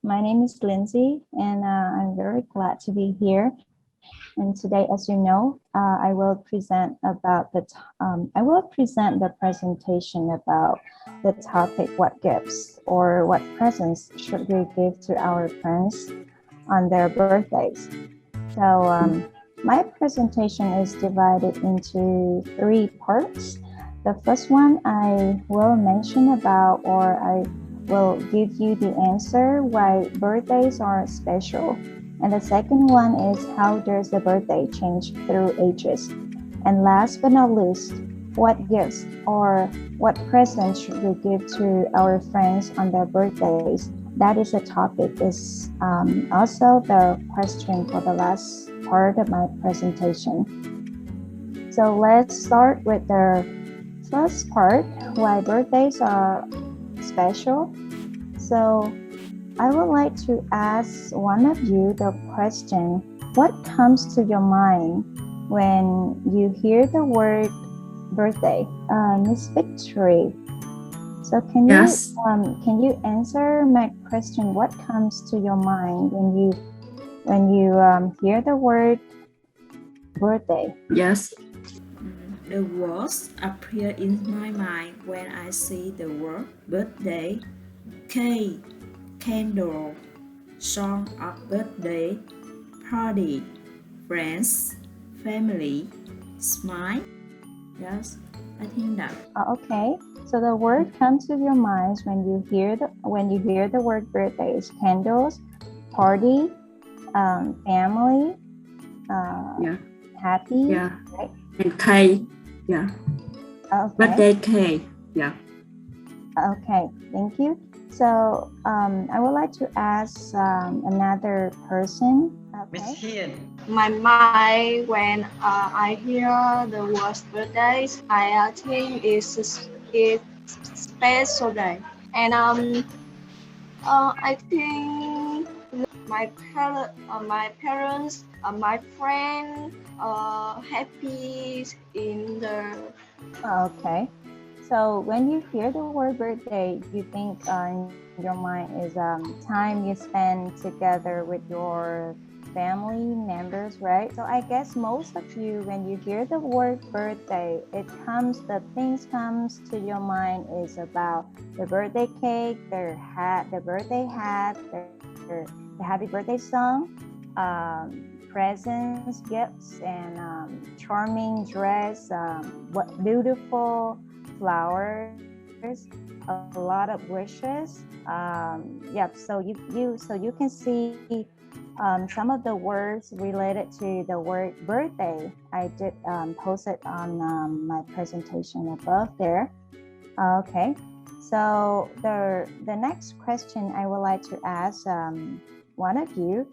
My name is Lindsay, and I'm very glad to be here. And today, as you know, I will present the presentation about the topic: what gifts or what presents should we give to our friends on their birthdays? So my presentation is divided into 3 parts. The first one I will mention about, or I will give you the answer why birthdays are special. And the second one is how does the birthday change through ages. And last but not least, what gifts or what presents should we give to our friends on their birthdays? That is the topic, is also the question for the last part of my presentation. So let's start with the first part, why birthdays are special. So I would like to ask one of you the question, what comes to your mind when you hear the word birthday? Miss Victory, so can you answer my question? What comes to your mind when you hear the word birthday? Yes. The words appear in my mind when I see the word birthday, cake, candle, song of birthday, party, friends, family, smile. Yes, I think that. Okay, so the word comes to your minds when you hear the word birthday is candles, party, family, happy, right? And cake. Yeah. Okay. Birthday cake. Yeah. Okay, thank you. So I would like to ask another person. Okay. My mind when I hear the word birthdays, I think it's special day, and I think my parents, my friend, happy in the. Okay. So when you hear the word birthday, you think in your mind is time you spend together with your family members, right? So I guess most of you, when you hear the word birthday, the things comes to your mind is about the birthday cake, the birthday hat, the happy birthday song, presents, gifts, and charming dress, what beautiful flowers, a lot of wishes. So you can see some of the words related to the word birthday. I did post it on my presentation above there. Okay, so the next question I would like to ask one of you.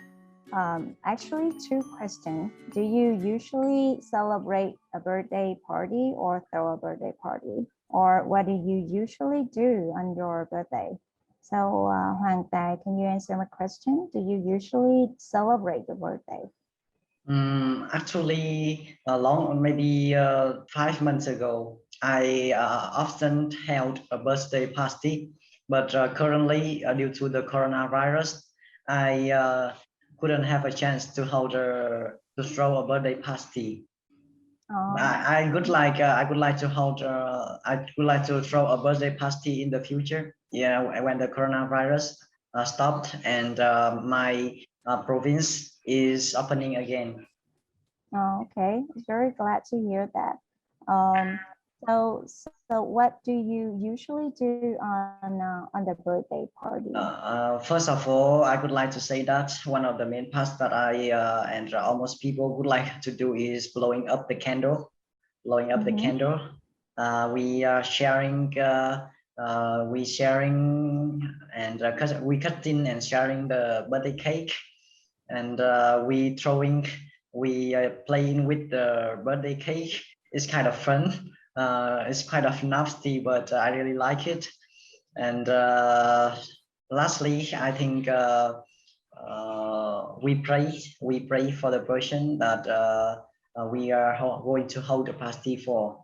Actually, 2 questions. Do you usually celebrate a birthday party or throw a birthday party? Or what do you usually do on your birthday? So, Hoàng Tài, can you answer my question? Do you usually celebrate your birthday? Actually, maybe 5 months ago, I often held a birthday party, but currently, due to the coronavirus, I couldn't have a chance to throw a birthday party. I would like to throw a birthday party in the future. Yeah, when the coronavirus stopped and my province is opening again. Oh, okay, very glad to hear that. So what do you usually do on the birthday party? First of all, I would like to say that one of the main parts that I and almost people would like to do is blowing up the candle. The candle. We are sharing. And we cutting and sharing the birthday cake, and we playing with the birthday cake. It's kind of fun. It's kind of nasty, but I really like it. And lastly, I think we pray for the person that we are going to hold a party for.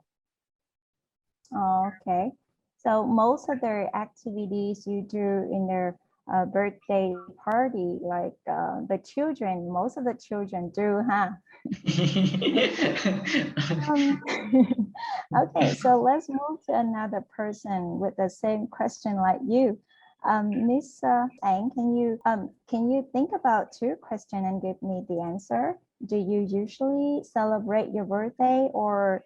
Okay, so most of the activities you do in the birthday party like the children, most of the children do, huh? Um, okay, so let's move to another person with the same question like you. Miss Ang, can you think about two questions and give me the answer? Do you usually celebrate your birthday or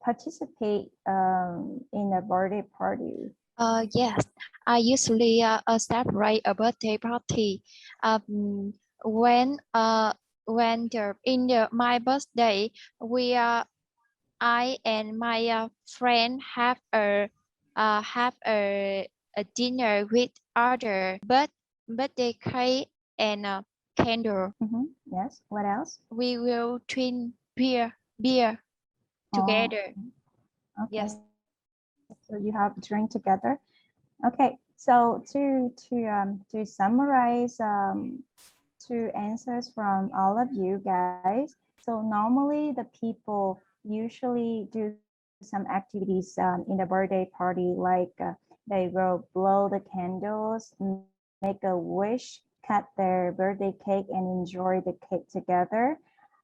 participate in a birthday party? Yes, I usually celebrate a birthday party. Um, when my birthday, we I and my friend have a dinner with other birthday cake and candle. Yes. What else? We will drink beer together. Okay. Yes. So you have drink together. Okay. So to summarize two answers from all of you guys. So normally the people usually do some activities in the birthday party, like they will blow the candles, make a wish, cut their birthday cake, and enjoy the cake together,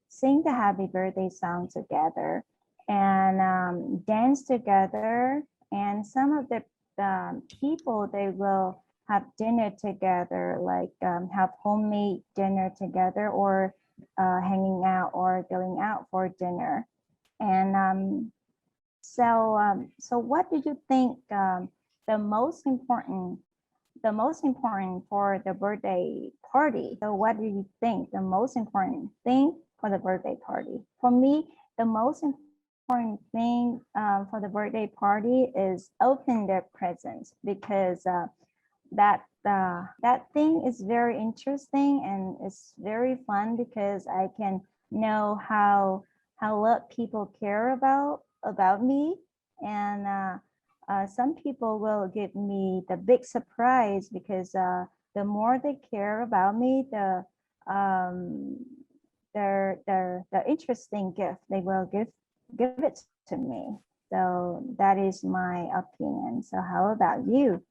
sing the happy birthday song together, and dance together. And some of the people, they will have dinner together, like have homemade dinner together, or hanging out or going out for dinner. And so what do you think the most important for the birthday party? So what do you think the most important thing for the birthday party? For me, the most important thing for the birthday party is open their presents, because that thing is very interesting and it's very fun, because I can know how lot people care about me. And some people will give me the big surprise, because the more they care about me, um, the interesting gift they will give it to me. So that is my opinion. So how about you?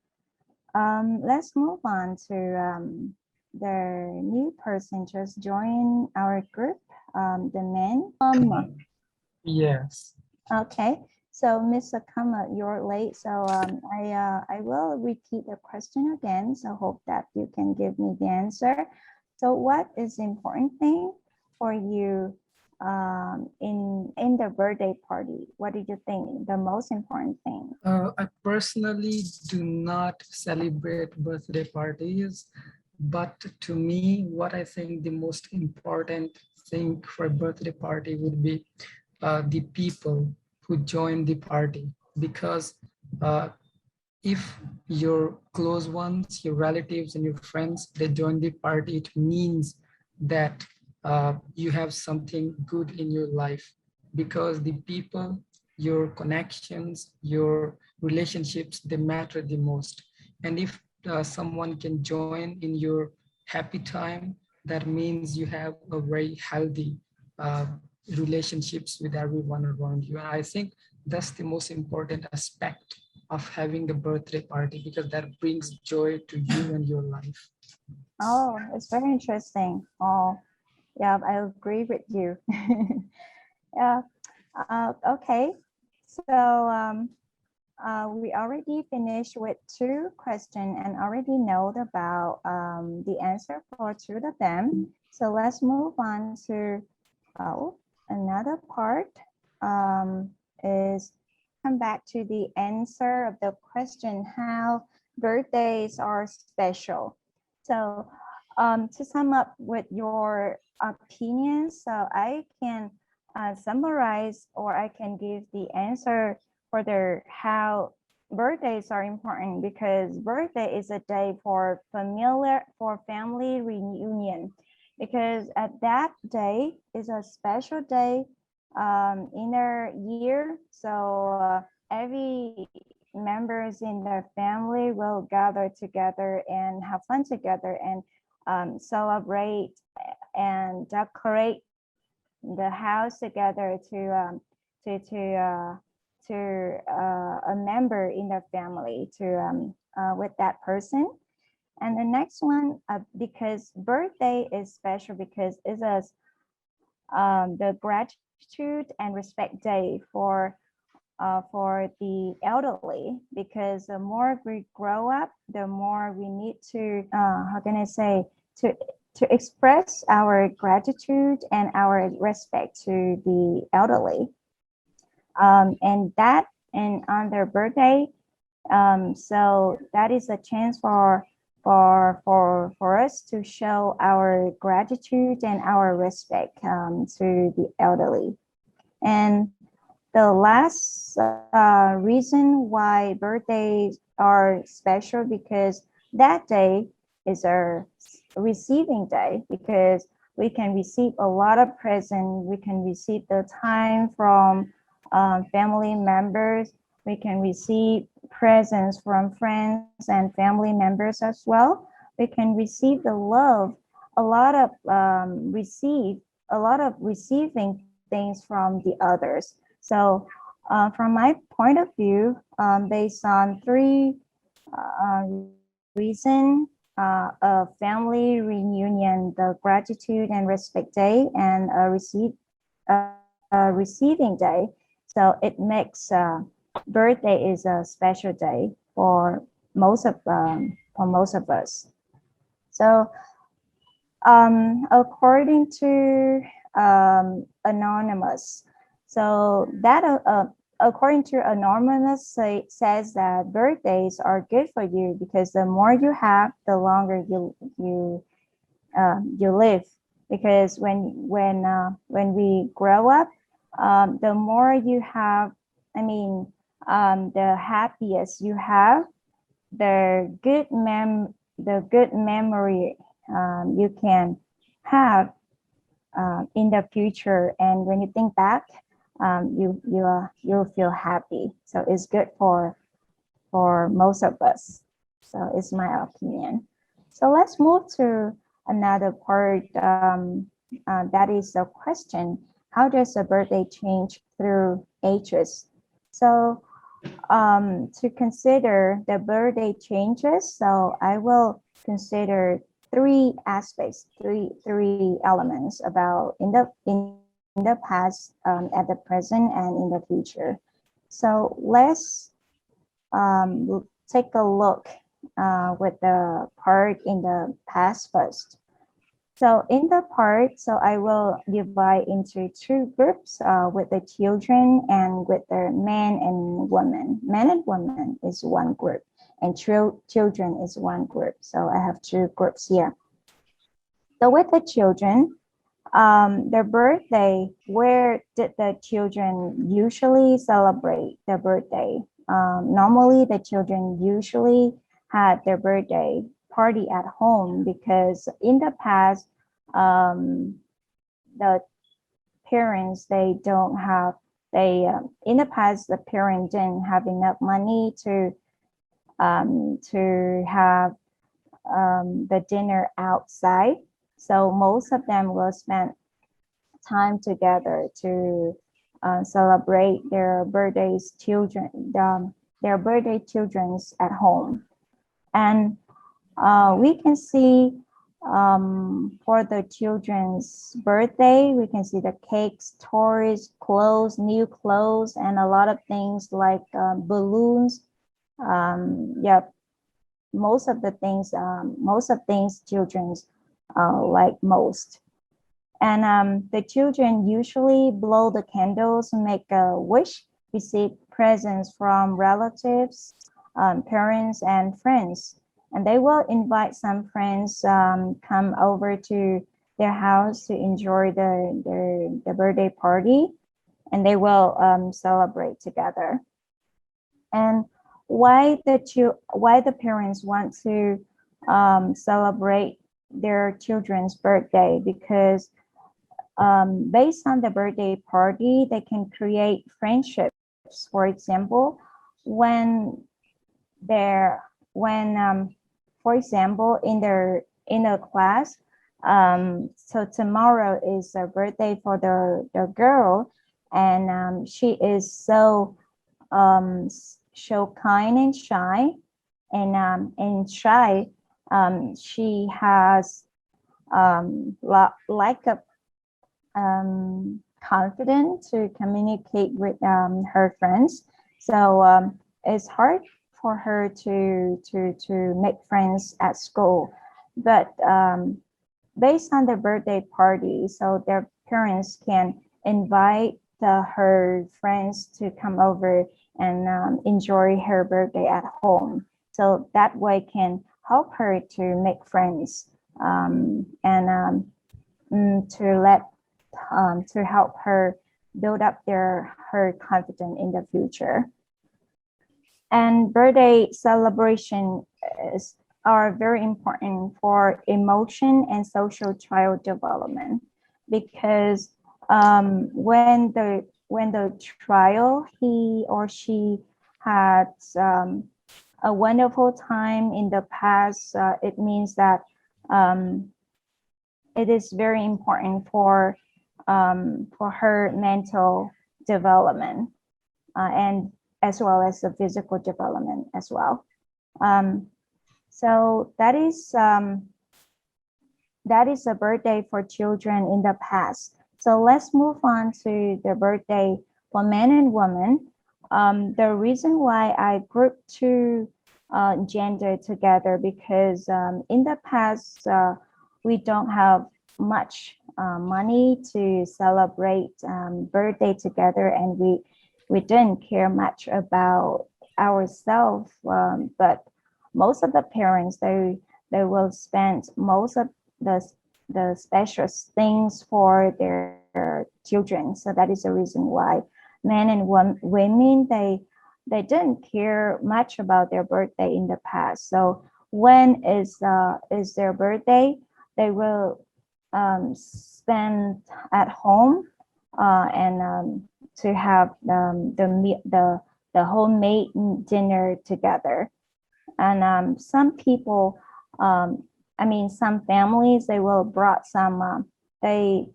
Let's move on to the new person just joined our group, the man. Yes. Okay, so Miss Akama, you're late, so I will repeat the question again. So hope that you can give me the answer. So what is the important thing for you in the birthday party? What did you think the most important thing? I personally do not celebrate birthday parties, but to me, what I think the most important thing for a birthday party would be the people who join the party. Because if your close ones, your relatives and your friends, they join the party, it means that you have something good in your life, because the people, your connections, your relationships, they matter the most. And if someone can join in your happy time, that means you have a very healthy relationships with everyone around you. And I think that's the most important aspect of having a birthday party, because that brings joy to you and your life. Oh, it's very interesting. Oh, yeah, I agree with you. Yeah. Okay. So we already finished with two questions and already know about the answer for two of them. So let's move on to another part. Is come back to the answer of the question how birthdays are special. So to sum up with your opinions, so I can summarize, or I can give the answer for the how birthdays are important, because birthday is a day for family reunion, because at that day is a special day in their year. So every members in their family will gather together and have fun together, and celebrate and decorate the house together to to uh, to a member in their family to with that person. And the next one, because birthday is special because it's the gratitude and respect day for the elderly, because the more we grow up, the more we need to how can I say, to express our gratitude and our respect to the elderly, and on their birthday, so that is a chance for us to show our gratitude and our respect to the elderly. And the last reason why birthdays are special, because that day is our receiving day, because we can receive a lot of presents. We can receive the time from family members. We can receive presents from friends and family members as well. We can receive the love, a lot of receiving things from the others. So from my point of view, based on three reasons, a family reunion, the gratitude and respect day, and a receiving day. So it makes birthday is a special day for most of us. So according to Anonymous, so that according to Anonymous says that birthdays are good for you because the more you have, the longer you live. Because when we grow up, the more you have, the happiest you have, the good memory you can have in the future, and when you think back, you'll feel happy. So it's good for most of us. So it's my opinion. So let's move to another part. That is the question: how does a birthday change through ages? So to consider the birthday changes, so I will consider three aspects, three elements about in the past, at the present, and in the future. So let's take a look with the part in the past first. So in the part, so I will divide into two groups, with the children and with the men and women. Men and women is one group, and children is one group. So I have two groups here. So with the children, their birthday, where did the children usually celebrate their birthday? Normally, the children usually had their birthday party at home, because in the past, the parents, they don't have, in the past, the parents didn't have enough money to have the dinner outside. So most of them will spend time together to celebrate their birthday children's at home. And we can see for the children's birthday, we can see the cakes, toys, clothes, new clothes, and a lot of things like balloons. Most of things children's like most. And the children usually blow the candles, make a wish, receive presents from relatives, parents, and friends. And they will invite some friends come over to their house to enjoy the birthday party, and they will celebrate together. And why the parents want to celebrate their children's birthday? Because based on the birthday party, they can create friendships. For example, for example, in the class, so tomorrow is the birthday for the girl, and she is so kind and shy, and shy. she has like a confident to communicate with her friends. So it's hard for her to make friends at school, but based on the birthday party, so their parents can invite her friends to come over and enjoy her birthday at home. So that way can help her to make friends and to help her build up her confidence in the future. And birthday celebration are very important for emotion and social child development, because when the child, he or she had a wonderful time in the past, it means that it is very important for her mental development and as well as the physical development as well. So that is a birthday for children in the past. So let's move on to the birthday for men and women. The reason why I grouped two gender together, because in the past we don't have much money to celebrate birthday together, and we didn't care much about ourselves, but most of the parents, they will spend most of the special things for their children. So that is the reason why men and women, they didn't care much about their birthday in the past. So when is their birthday, they will spend at home and to have the homemade dinner together. And some people, I mean, some families, they will brought some they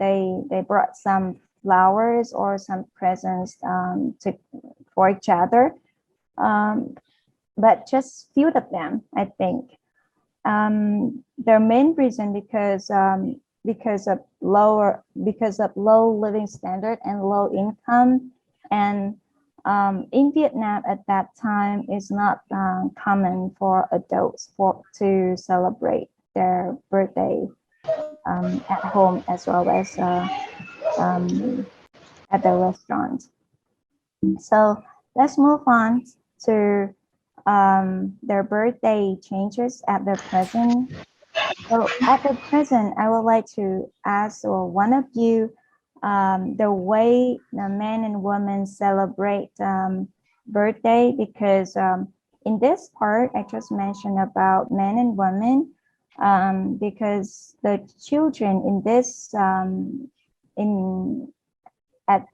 brought some flowers or some presents for each other, but just few of them, I think. Their main reason because of low living standard and low income, and in Vietnam at that time is not common for adults to celebrate their birthday at home as well as at the restaurant. So let's move on to their birthday changes at the present. So at the present, I would like to ask one of you the way the men and women celebrate birthday, because in this part, I just mentioned about men and women, because the children in this at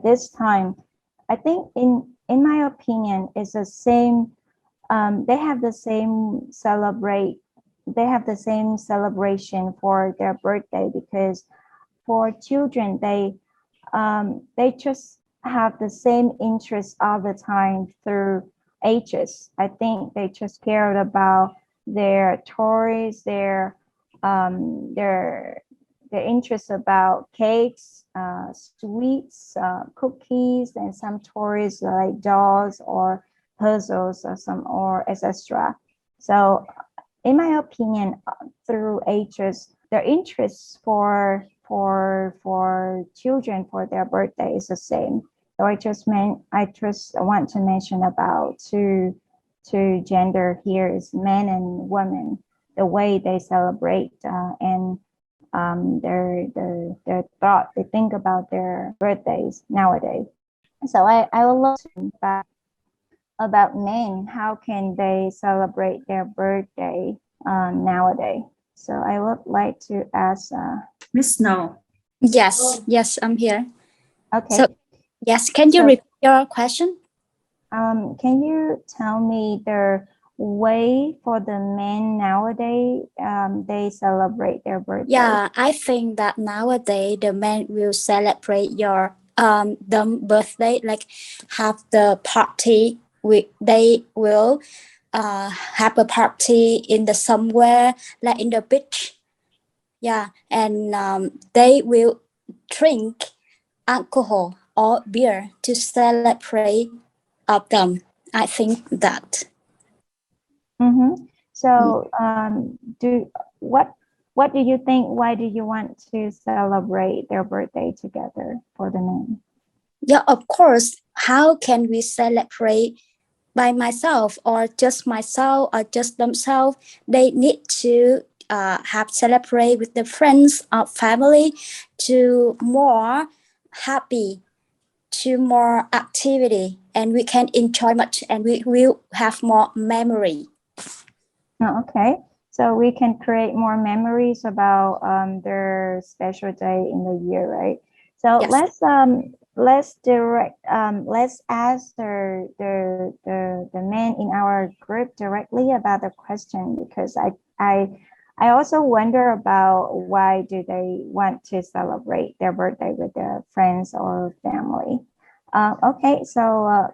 this time, I think in my opinion, is the same. They have the same celebration for their birthday, because for children, they just have the same interest all the time through ages. I think they just cared about their toys, their interest about cakes, sweets, cookies, and some toys like dolls or puzzles or etc. So in my opinion, through ages, their interests for children for their birthday is the same. So I just want to mention about two gender here is men and women, the way they celebrate and their thought, they think about their birthdays nowadays. So I would love to talk about men, how can they celebrate their birthday nowadays. So I would like to ask Miss Snow. Yes, I'm here. okay. So, yes, can you repeat your question? Can you tell me the way for the men nowadays they celebrate their birthday? Yeah, I think that nowadays the men will celebrate your the birthday, like have the party. They will have a party in the somewhere like in the beach. Yeah, and they will drink alcohol or beer to celebrate of them. I think that. Mm-hmm. So, what do you think? Why do you want to celebrate their birthday together for the men? Yeah, of course. How can we celebrate by myself or just myself or just themselves? They need to have celebrate with the friends or family to more happy, to more activity, and we can enjoy much and we will have more memory. Oh, okay. So we can create more memories about their special day in the year, right? So Yes. let's ask the men in our group directly about the question, because I also wonder about why do they want to celebrate their birthday with their friends or family. Okay, so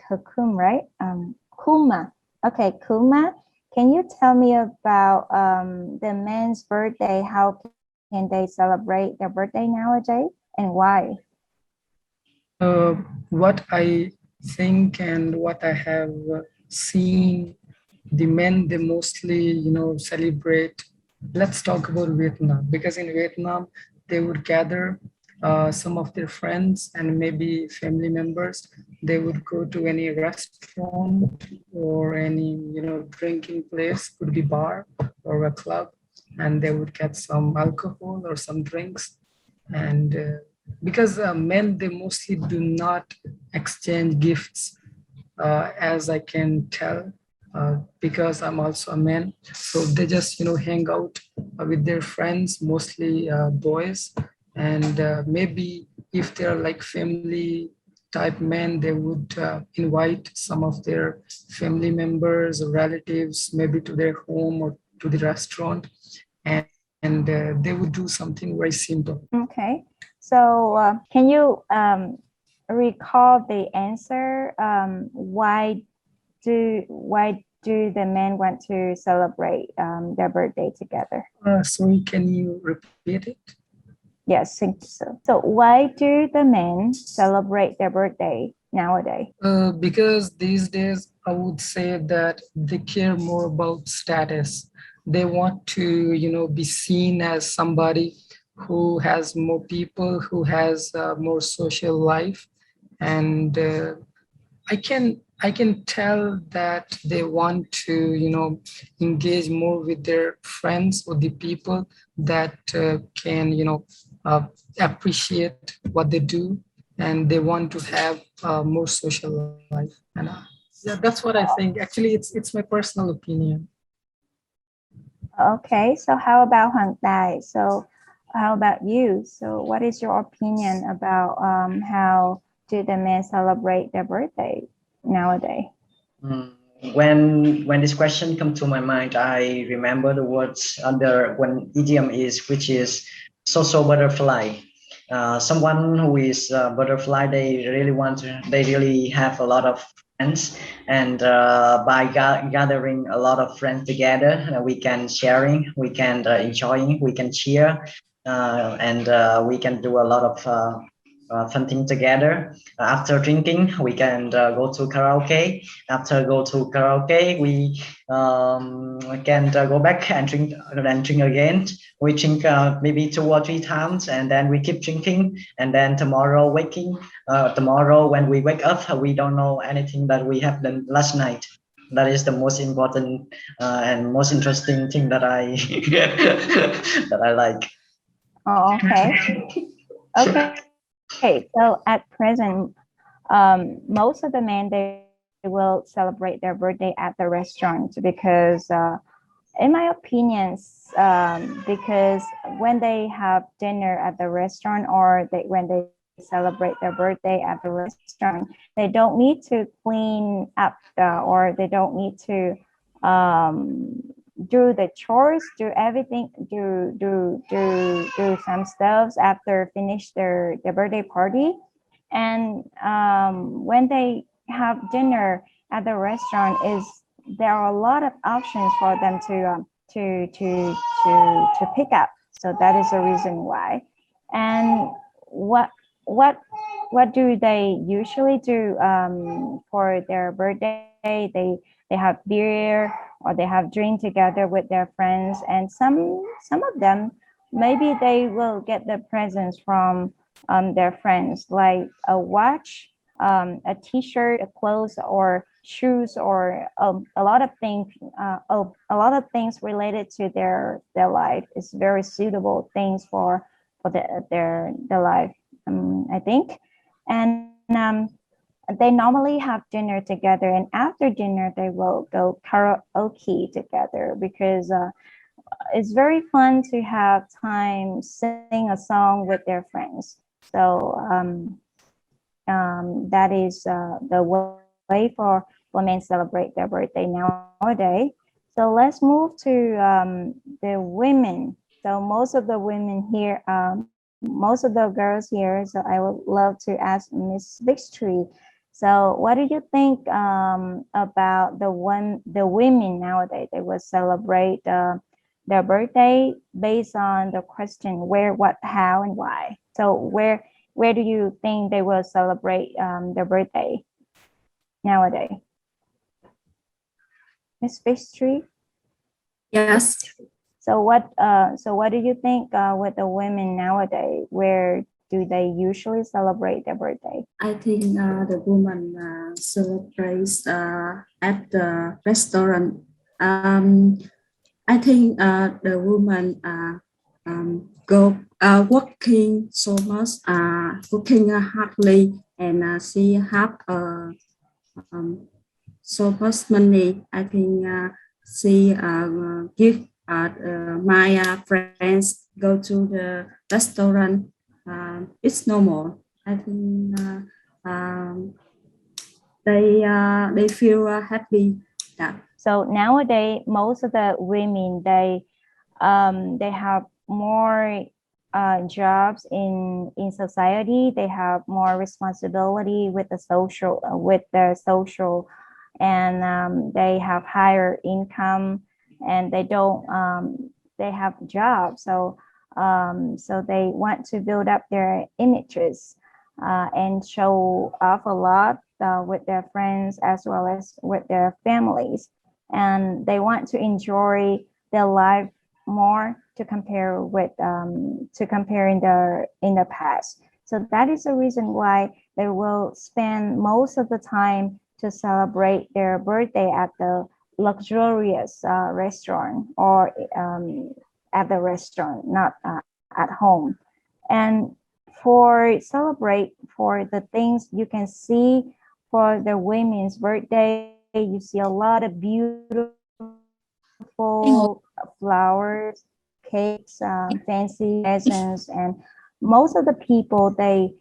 Kakum, right? Kuma. Okay, Kuma, can you tell me about the men's birthday? How can they celebrate their birthday nowadays and why? What I think and what I have seen, the men, they mostly, celebrate. Let's talk about Vietnam, because in Vietnam, they would gather some of their friends and maybe family members. They would go to any restaurant or any, drinking place, could be bar or a club, and they would get some alcohol or some drinks. And because men, they mostly do not exchange gifts, as I can tell, because I'm also a man. So they just, hang out with their friends, mostly boys. And maybe if they're like family type men, they would invite some of their family members or relatives, maybe to their home or to the restaurant. And they would do something very simple. Okay, so can you recall the answer? Why do the men want to celebrate their birthday together? Sorry, can you repeat it? Yes, think so. So why do the men celebrate their birthday nowadays? Because these days, I would say that they care more about status. They want to, be seen as somebody who has more people, who has more social life, and I can tell that they want to, engage more with their friends or the people that can, appreciate what they do, and they want to have more social life. And yeah, that's what I think. Actually, it's my personal opinion. Okay, so how about Hoàng Tài? So how about you? So what is your opinion about how do the men celebrate their birthday nowadays? When this question come to my mind, I remember the words under one idiom is which is social butterfly. Someone who is butterfly, they really have a lot of friends, and by gathering a lot of friends together, we can sharing, we can enjoying, we can cheer, and we can do a lot of fun thing together. After drinking, we can go to karaoke. After go to karaoke, we can go back and drink again. We drink maybe 2 or 3 times, and then we keep drinking. And then tomorrow when we wake up, we don't know anything that we have done last night. That is the most important and most interesting thing that I that I like. Oh, okay. Okay, so at present, most of the men, they will celebrate their birthday at the restaurant because in my opinions, because when they have dinner at the restaurant or when they celebrate their birthday at the restaurant, they don't need to clean up or they don't need to do the chores, do everything, do some stuffs after finish their birthday party. And when they have dinner at the restaurant is there are a lot of options for them to pick up. So that is the reason why. And what what what do they usually do for their birthday? They have beer or they have drink together with their friends, and some of them maybe they will get the presents from their friends, like a watch, a t-shirt, a clothes, or shoes, or a lot of things. A lot of things related to their life is very suitable things for their life. I think, and they normally have dinner together, and after dinner they will go karaoke together because it's very fun to have time sing a song with their friends. So that is the way for women celebrate their birthday nowadays. So let's move to the women. So most of the women here, most of the girls here. So I would love to ask Miss Victory. So what do you think about the women nowadays? They will celebrate their birthday based on the question where, what, how, and why. So where do you think they will celebrate their birthday nowadays? Miss Victory? Yes. So what do you think with the women nowadays? Where do they usually celebrate their birthday? I think the woman celebrates at the restaurant. I think the woman go working so much, working hardly, and she have so much money. I think she give my friends go to the restaurant. It's normal. I think they feel happy. Yeah. So nowadays, most of the women they have more jobs in society. They have more responsibility with the social and they have higher income, and they don't they have jobs. So so they want to build up their images and show off a lot with their friends as well as with their families, and they want to enjoy their life more to compare with to compare in the past. So that is the reason why they will spend most of the time to celebrate their birthday at the luxurious restaurant or at the restaurant, not at home. And for celebrate for the things you can see for the women's birthday, you see a lot of beautiful flowers, cakes, fancy presents, and most of the people they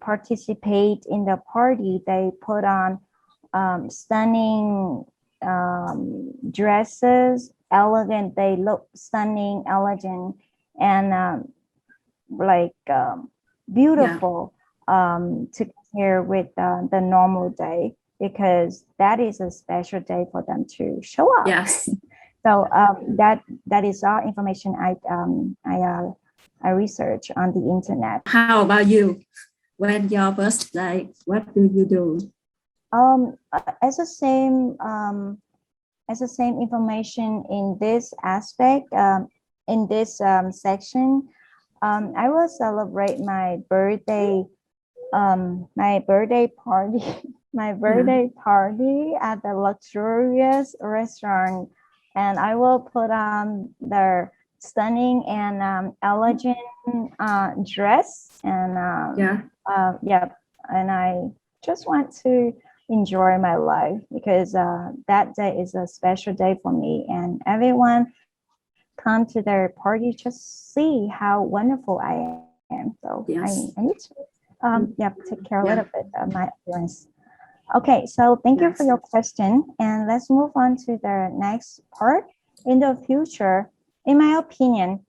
participate in the party. They put on stunning dresses, elegant. They look stunning, elegant, and like beautiful to compare with the normal day, because that is a special day for them to show up. Yes. So that is all information I research on the internet. How about you? When your birthday, what do you do? As the same information in this aspect, in this section, I will celebrate my birthday party my birthday party at the luxurious restaurant, and I will put on the stunning and elegant dress, and and I just want to enjoy my life because that day is a special day for me, and everyone come to their party just see how wonderful I am. So Yes. I need to take care a little bit of my appearance. Okay, so thank you for your question, and let's move on to the next part. In the future, in my opinion,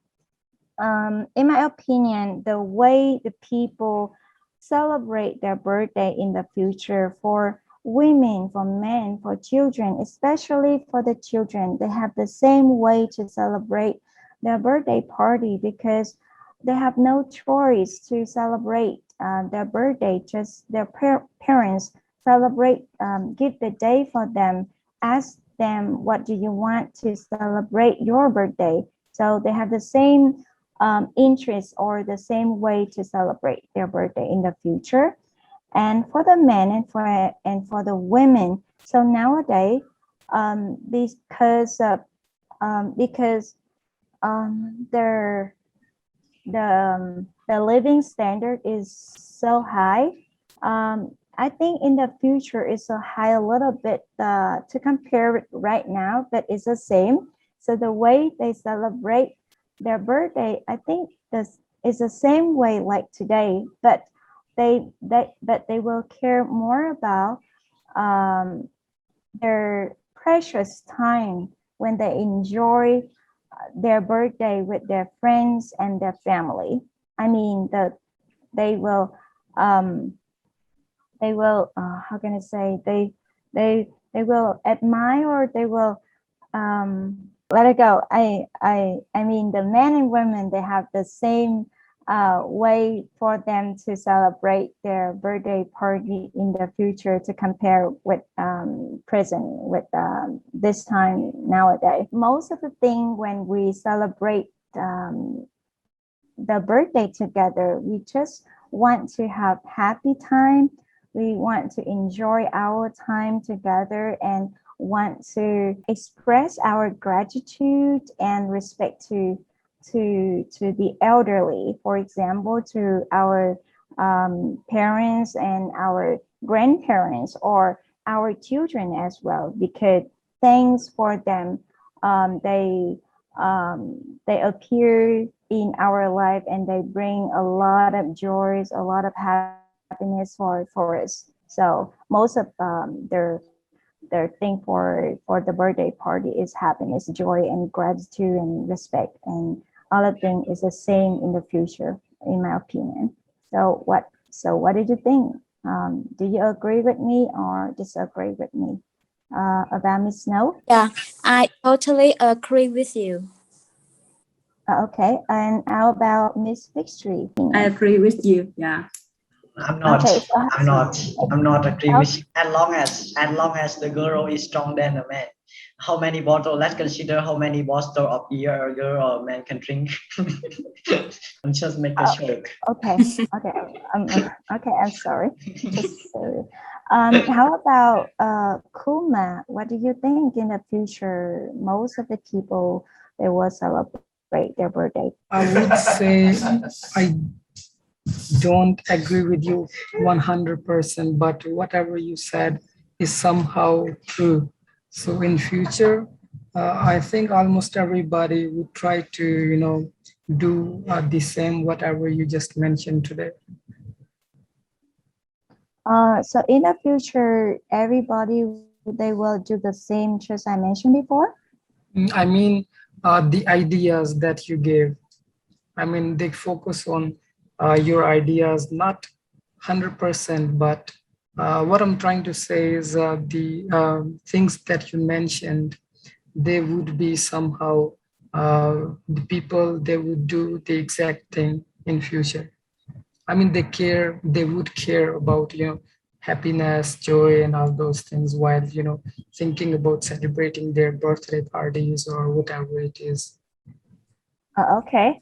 the way the people celebrate their birthday in the future for women, for men, for children, especially for the children, they have the same way to celebrate their birthday party because they have no choice to celebrate their birthday. Just their parents celebrate, give the day for them, ask them, what do you want to celebrate your birthday? So they have the same interest or the same way to celebrate their birthday in the future. And for the men and for the women, so nowadays, because the living standard is so high, I think in the future it's so high a little bit to compare it right now, but it's the same. So the way they celebrate their birthday, I think this is the same way like today, but they will care more about their precious time when they enjoy their birthday with their friends and their family. I mean, they will how can I say, they will admire, or they will let it go. I mean, the men and women, they have the same way for them to celebrate their birthday party in the future to compare with present, with this time nowadays. Most of the thing when we celebrate the birthday together, we just want to have happy time. We want to enjoy our time together and want to express our gratitude and respect to the elderly, for example, to our parents and our grandparents or our children as well, because thanks for them, they appear in our life and they bring a lot of joys, a lot of happiness for us. So most of their thing for the birthday party is happiness, joy, and gratitude and respect, and all of them is the same in the future, in my opinion. So what did you think? Do you agree with me or disagree with me about Miss Snow? Yeah, I totally agree with you. Okay, and how about Miss Victory? I agree with you. Yeah. I'm not. Okay, so I'm not agree with you. As long as the girl is stronger than the man. How many bottle? Let's consider how many bottle of beer a girl or man can drink. I'm just make a joke. Okay, I'm sorry. Just sorry. How about Kuma? What do you think in the future? Most of the people, they will celebrate their birthday. I would say I don't agree with you 100%, but whatever you said is somehow true. So in future, I think almost everybody would try to, do the same, whatever you just mentioned today. So in the future, everybody, they will do the same, just I mentioned before. I mean, the ideas that you gave, I mean, they focus on your ideas, not 100%, but what I'm trying to say is the things that you mentioned, they would be somehow the people, they would do the exact thing in future. I mean, they would care about, happiness, joy, and all those things while, thinking about celebrating their birthday parties or whatever it is. Okay.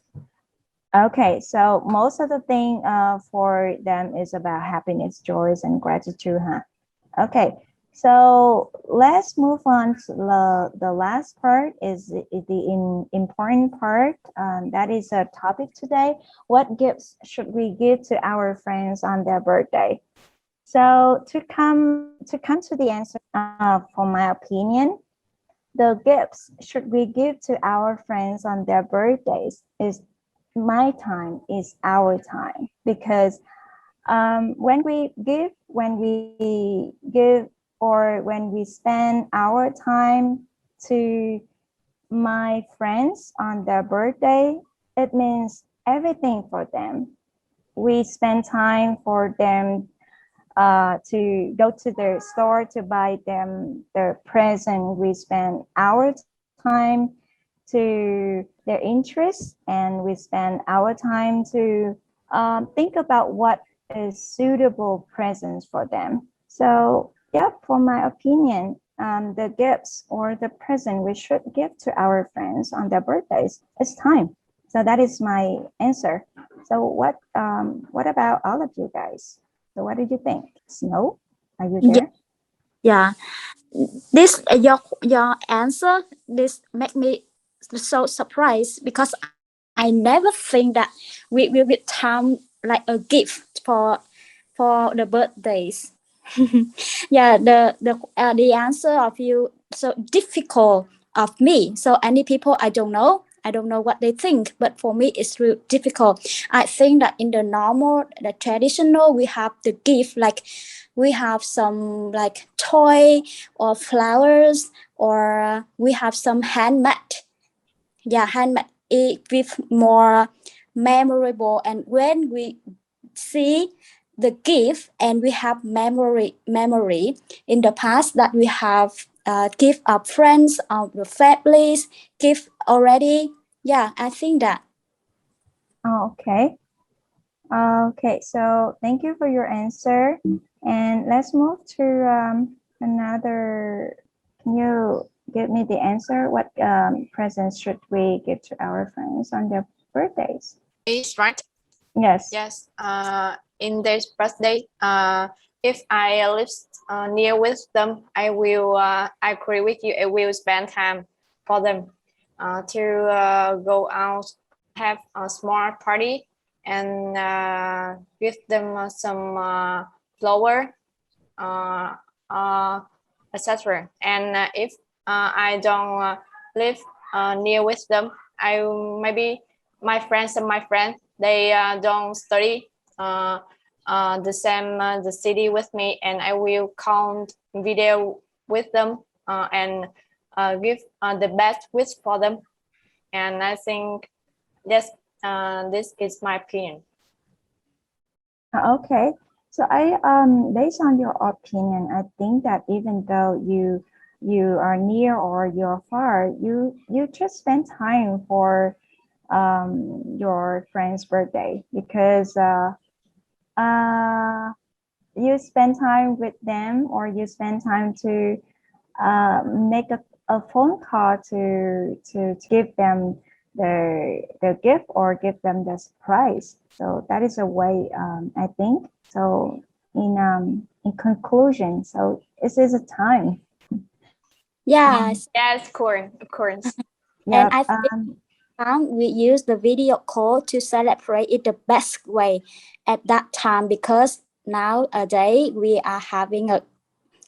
Okay, so most of the thing for them is about happiness, joys, and gratitude, huh? Okay, so let's move on to the last part is the important part. That is a topic today. What gifts should we give to our friends on their birthday? So to come to the answer, for my opinion, the gifts should we give to our friends on their birthdays is my time is our time, because when we give or when we spend our time to my friends on their birthday, it means everything for them. We spend time for them to go to the store to buy them their present. We spend our time to their interests, and we spend our time to think about what is suitable presents for them. So yeah, for my opinion, the gifts or the present we should give to our friends on their birthdays is time. So that is my answer. So what about all of you guys? So what did you think? Snow, are you there? Yeah, this your answer this make me so surprised because I never think that we will get time like a gift for the birthdays. Yeah, the answer of you so difficult of me. So any people I don't know what they think, but for me it's real difficult. I think that in the traditional, we have the gift like we have some like toy or flowers, or we have some handmade. Yeah, handmade it with more memorable, and when we see the gift and we have memory in the past that we have give our friends our families give already. Yeah, I think that. Oh, okay. Okay, so thank you for your answer. And let's move to another. Can you give me the answer? What presents should we give to our friends on their birthdays? Is right. Yes. Yes. In their birthday, if I live near with them, I will. I agree with you. I will spend time for them to go out, have a small party, and give them some flower, etc. And if I don't live near with them, I maybe my friends and my friends they don't study the same the city with me, and I will count video with them and give the best wish for them. And I think this is my opinion. Okay. So I based on your opinion, I think that even though you are near or you're far, you just spend time for your friend's birthday because you spend time with them, or you spend time to make a phone call to give them the gift or give them the surprise. So that is a way, I think. So in conclusion, so this is a time. Yes. Yes, of course. Yeah. And I think we use the video call to celebrate it the best way at that time, because nowadays we are having a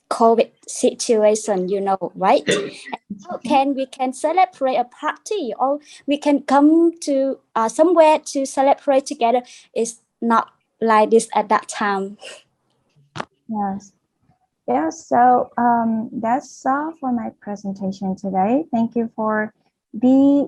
COVID situation, you know, right? We can celebrate a party, or we can come to somewhere to celebrate together. It's not like this at that time. Yes. Yeah, so that's all for my presentation today. Thank you for be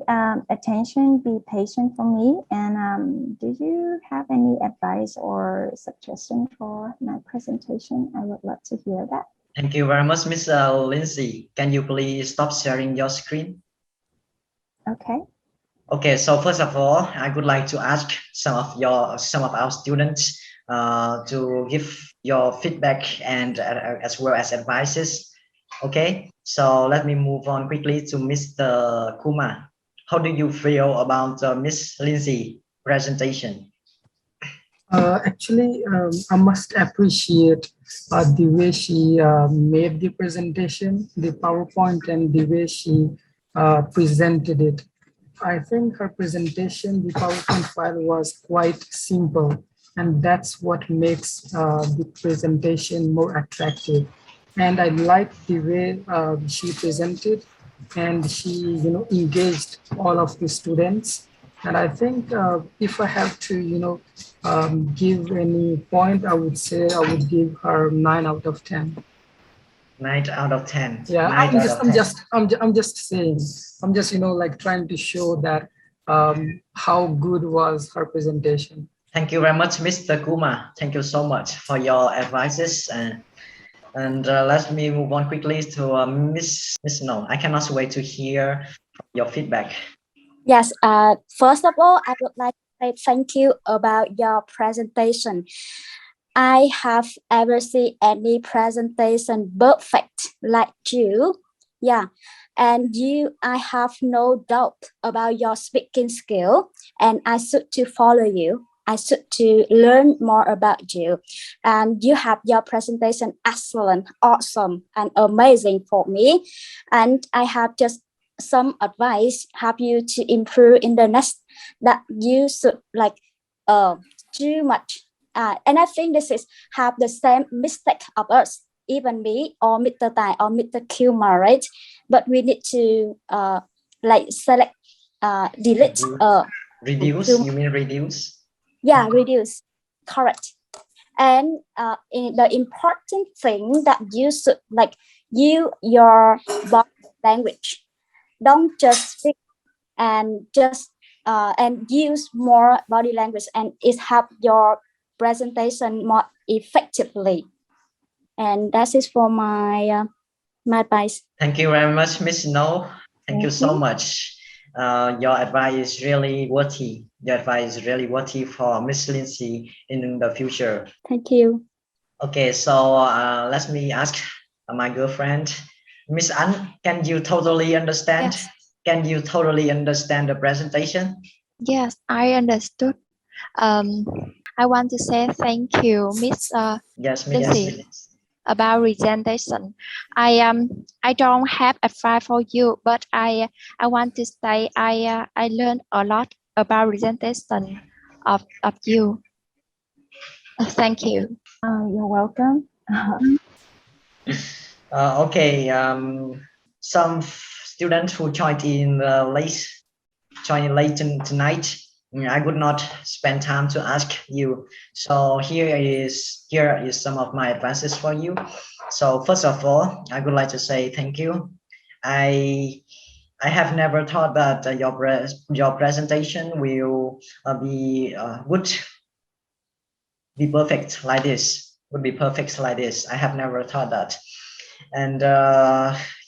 patient for me. And do you have any advice or suggestion for my presentation? I would love to hear that. Thank you very much, Miss Lindsay. Can you please stop sharing your screen? Okay. Okay, so first of all, I would like to ask some of our students to give your feedback and as well as advices. Okay, so let me move on quickly to Mr. Kumar. How do you feel about Miss Lindsay presentation? Actually, I must appreciate the way she made the presentation, the PowerPoint, and the way she presented it. I think her presentation, the PowerPoint file was quite simple, and that's what makes the presentation more attractive. And I like the way she presented, and she, engaged all of the students. And I think if I have to, give any point, I would say I would give her 9 out of 10. 9 out of 10. Yeah, I'm just saying, I'm just like trying to show that how good was her presentation. Thank you very much, Mr. Kuma. Thank you so much for your advices. And let me move on quickly to Miss No. I cannot wait to hear your feedback. Yes, first of all, I would like to say thank you about your presentation. I have ever seen any presentation perfect like you. Yeah, and I have no doubt about your speaking skill, and I should to follow you. I should to learn more about you, and you have your presentation excellent, awesome, and amazing for me. And I have just some advice help you to improve in the next, that you should like too much. And I think this is have the same mistake of us, even me or Mr. Tai or Mr. Kumar, right? But we need to like select, delete. Reduce? You mean reduce? Yeah, reduce. Correct. And the important thing that you should like your body language. Don't just speak and just and use more body language, and it help your presentation more effectively. And that is for my my advice. Thank you very much, Miss No. Thank you so much. Your advice is really worthy. Your advice is really worthy for Miss Lindsay in the future. Thank you. Okay, so let me ask my girlfriend, Miss An. Can you totally understand? Yes. Can you totally understand the presentation? Yes, I understood. I want to say thank you, Miss Yes, Lindsay, about presentation. I don't have advice for you, but I want to say I learned a lot about presentation of you. Thank you. You're welcome. Okay, some students who joined in late tonight. I would not spend time to ask you. So here is some of my advices for you. So first of all, I would like to say thank you. I have never thought that your presentation will would be perfect like this. Would be perfect like this. I have never thought that. And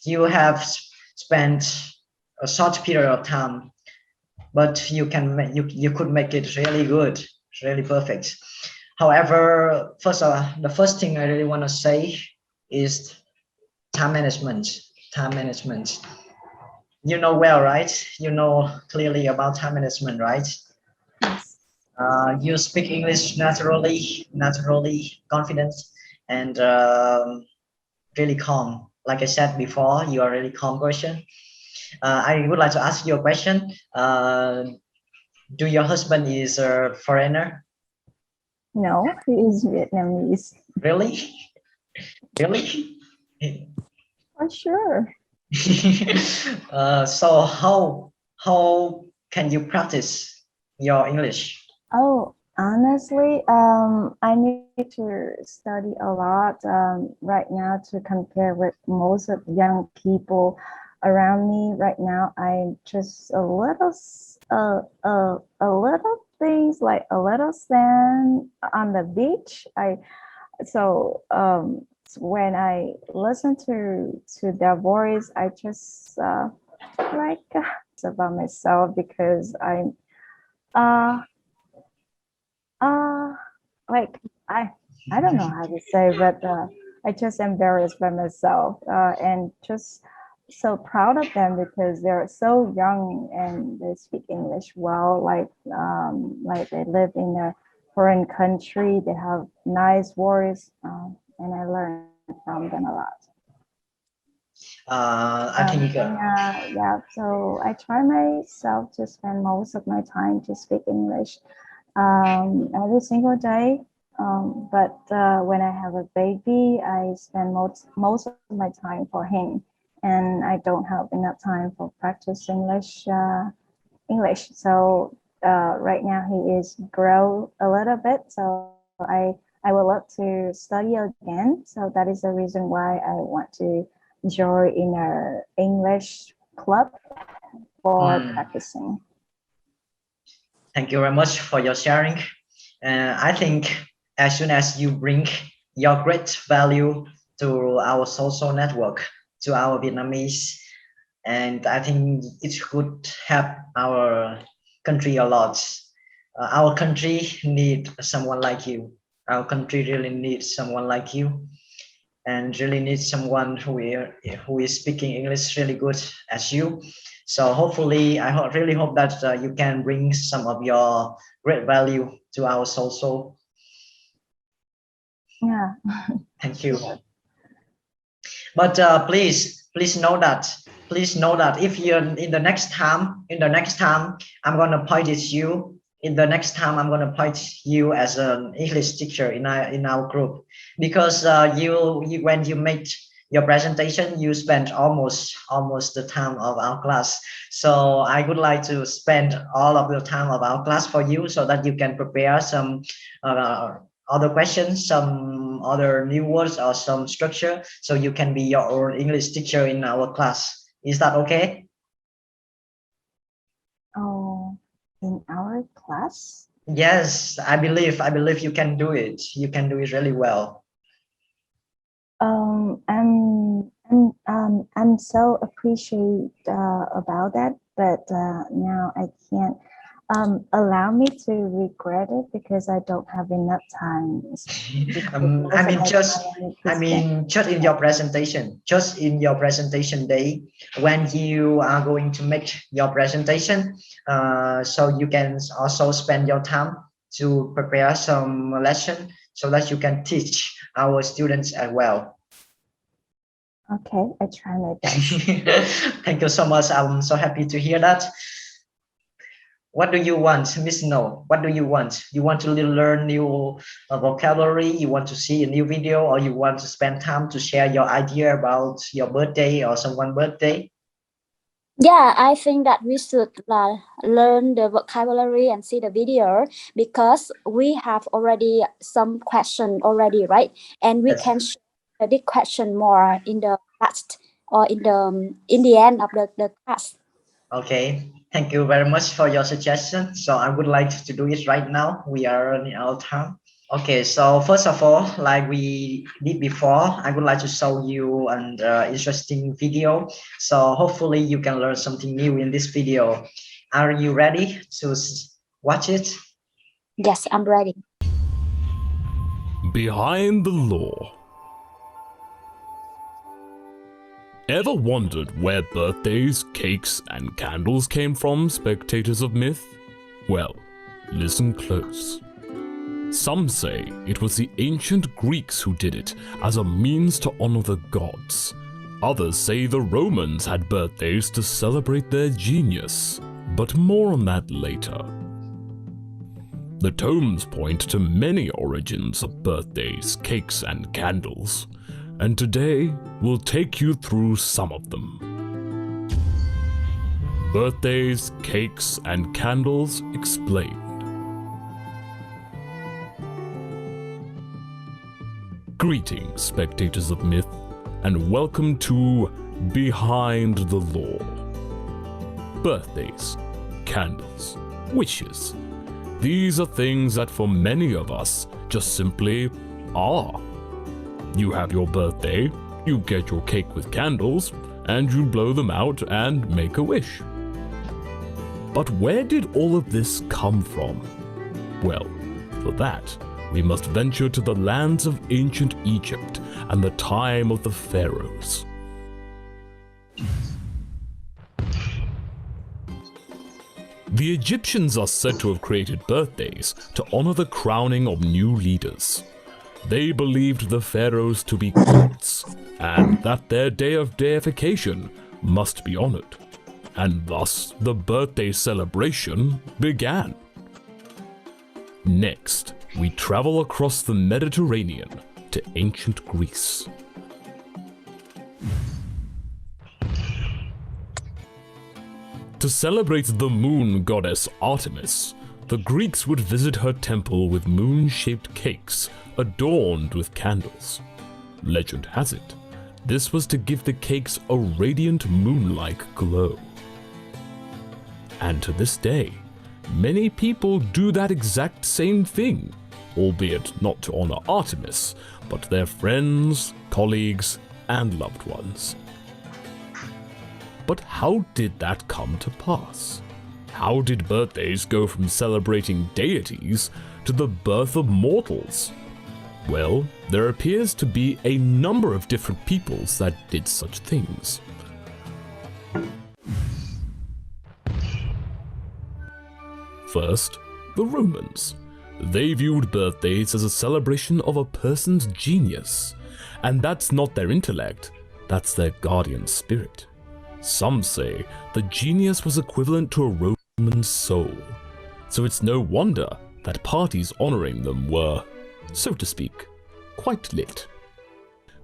you have spent a short period of time, but you could make it really good, really perfect. However, the first thing I really want to say is time management. Time management. You know well, right? You know clearly about time management, right? Yes. You speak English naturally, confident, and really calm. Like I said before, you are really calm person. I would like to ask you a question. Do your husband is a foreigner? No, he is Vietnamese. Really? Really? For sure. So how can you practice your English? Oh, honestly, I need to study a lot right now to compare with most of young people around me right now. I'm just a little things like a little sand on the beach. When I listen to their voice, I just like about myself because I'm like I don't know how to say, but I just embarrassed by myself and just so proud of them because they're so young and they speak English well. Like they live in a foreign country, they have nice words, and I learned from them a lot. I think Yeah, so I try myself to spend most of my time to speak English every single day. But when I have a baby, I spend most of my time for him, and I don't have enough time for practice English. So right now he is grow a little bit, so I would love to study again. So that is the reason why I want to join in a English club for practicing. Thank you very much for your sharing. I think as soon as you bring your great value to our social network, to our Vietnamese, and I think it could help our country a lot. Our country need someone like you. Our country really needs someone like you, and really needs someone who is speaking English really good as you. So hopefully, really hope that you can bring some of your great value to our social. Yeah. Thank you. But please know that if you're in the next time, I'm gonna point it you. In the next time, I'm gonna point you as an English teacher in our group, because you when you make your presentation, you spend almost the time of our class. So I would like to spend all of the time of our class for you, so that you can prepare some other questions, some other new words or some structure, so you can be your own English teacher in our class. Is that okay? Oh, in our class? Yes, I believe you can do it. You can do it really well. I'm so appreciate about that, but now I can't. Allow me to regret it because I don't have enough time. Just in your presentation, day, when you are going to make your presentation, so you can also spend your time to prepare some lesson, so that you can teach our students as well. Okay, I try my best. Thank you so much. I'm so happy to hear that. What do you want, Miss No? What do you want? You want to learn new vocabulary? You want to see a new video, or you want to spend time to share your idea about your birthday or someone's birthday? Yeah, I think that we should learn the vocabulary and see the video, because we have already some question already, right? And we can share the question more in the last or in the end of the class. Okay, thank you very much for your suggestion. So I would like to do it right now. We are running out of time. Okay, so first of all, like we did before, I would like to show you an interesting video. So hopefully you can learn something new in this video. Are you ready to watch it? Yes, I'm ready. Behind the Law. Ever wondered where birthdays, cakes, and candles came from, spectators of myth? Well, listen close. Some say it was the ancient Greeks who did it as a means to honor the gods. Others say the Romans had birthdays to celebrate their genius, but more on that later. The tomes point to many origins of birthdays, cakes, and candles, and today we'll take you through some of them. Birthdays, cakes, and candles explained. Greetings, spectators of myth, and welcome to Behind the Law. Birthdays, candles, wishes. These are things that for many of us just simply are. You have your birthday, you get your cake with candles, and you blow them out and make a wish. But where did all of this come from? Well, for that, we must venture to the lands of ancient Egypt and the time of the pharaohs. The Egyptians are said to have created birthdays to honor the crowning of new leaders. They believed the pharaohs to be gods, and that their day of deification must be honored. And thus, the birthday celebration began. Next, we travel across the Mediterranean to ancient Greece. To celebrate the moon goddess Artemis, the Greeks would visit her temple with moon-shaped cakes adorned with candles. Legend has it, this was to give the cakes a radiant moon-like glow. And to this day, many people do that exact same thing, albeit not to honor Artemis, but their friends, colleagues, and loved ones. But how did that come to pass? How did birthdays go from celebrating deities to the birth of mortals? Well, there appears to be a number of different peoples that did such things. First, the Romans. They viewed birthdays as a celebration of a person's genius, and that's not their intellect, that's their guardian spirit. Some say the genius was equivalent to a Roman soul, so it's no wonder that parties honoring them were, so to speak, quite lit.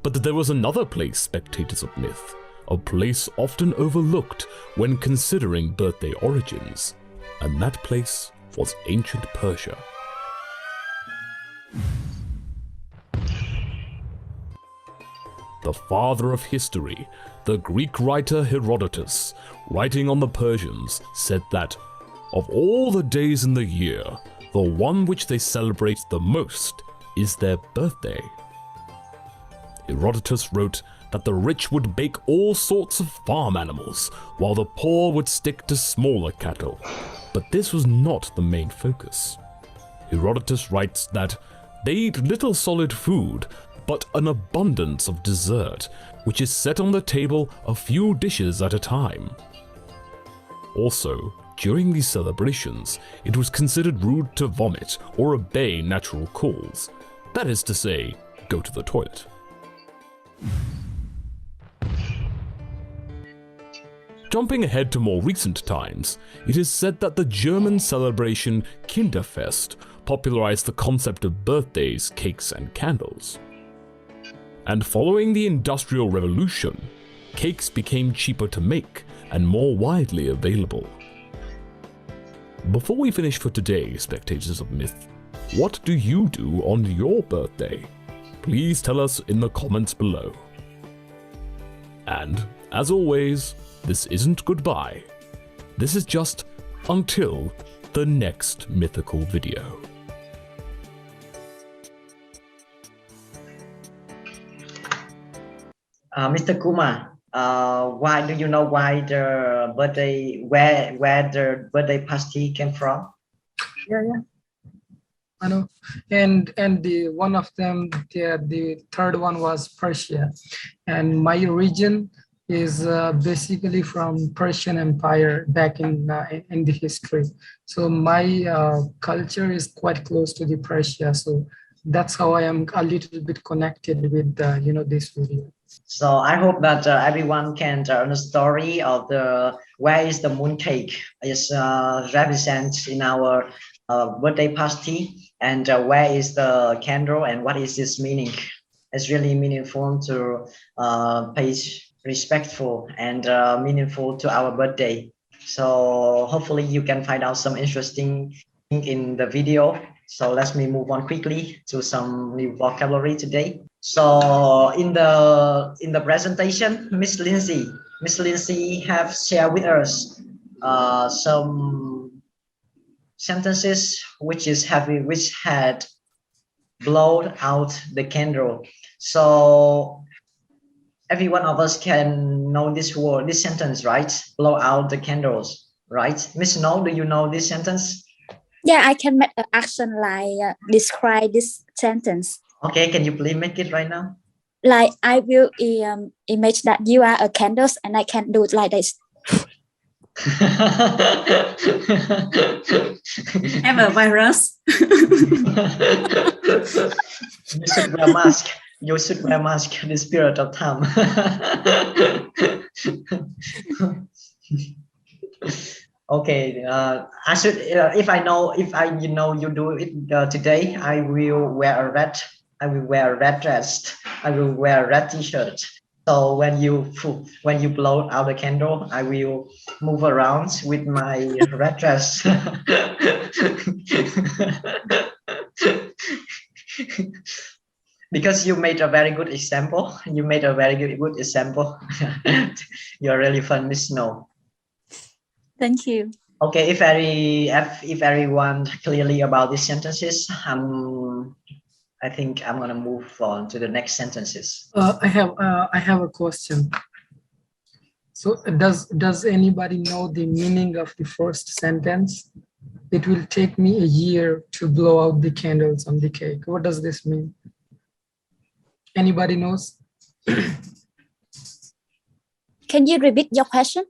But there was another place, spectators of myth, a place often overlooked when considering birthday origins, and that place was ancient Persia. The father of history, the Greek writer Herodotus, writing on the Persians, said that, of all the days in the year, the one which they celebrate the most is their birthday. Herodotus wrote that the rich would bake all sorts of farm animals, while the poor would stick to smaller cattle. But this was not the main focus. Herodotus writes that they eat little solid food, but an abundance of dessert, which is set on the table a few dishes at a time. Also, during these celebrations, it was considered rude to vomit or obey natural calls. That is to say, go to the toilet. Jumping ahead to more recent times, it is said that the German celebration Kinderfest popularized the concept of birthdays, cakes, and candles. And following the Industrial Revolution, cakes became cheaper to make and more widely available. Before we finish for today, spectators of myth, what do you do on your birthday? Please tell us in the comments below. And, as always, this isn't goodbye. This is just until the next mythical video. Mr. Kumar, why do you know why the birthday, where the birthday party came from? Yeah, I know. And the one of them, the third one was Persia, and my region is basically from Persian Empire back in the history. So my culture is quite close to the Persia. So that's how I am a little bit connected with this video. So I hope that everyone can learn the story of the where is the moon cake is represent in our birthday party, and where is the candle and what is its meaning. It's really meaningful to pay respectful and meaningful to our birthday. So hopefully you can find out some interesting thing in the video. So let me move on quickly to some new vocabulary today. So in the presentation, Miss Lindsay have shared with us some sentences which had blown out the candle. So every one of us can know this word, this sentence, right? Blow out the candles, right? Miss No, do you know this sentence? Yeah, I can make an action like describe this sentence. Okay, can you please make it right now? Like I will image that you are a candles and I can do it like this. Have a virus. You should wear mask. You should wear mask in the spirit of time. Okay, I should if I know you do it today, I will wear a red dress. I will wear a red t-shirt. So when you blow out the candle, I will move around with my red dress. Because you made a very good example. You made a very good example. You're really fun, Miss Snow. Thank you. Okay, if everyone clearly about these sentences, I think I'm gonna move on to the next sentences. I have a question. So does anybody know the meaning of the first sentence? It will take me a year to blow out the candles on the cake. What does this mean? Anybody knows? Can you repeat your question?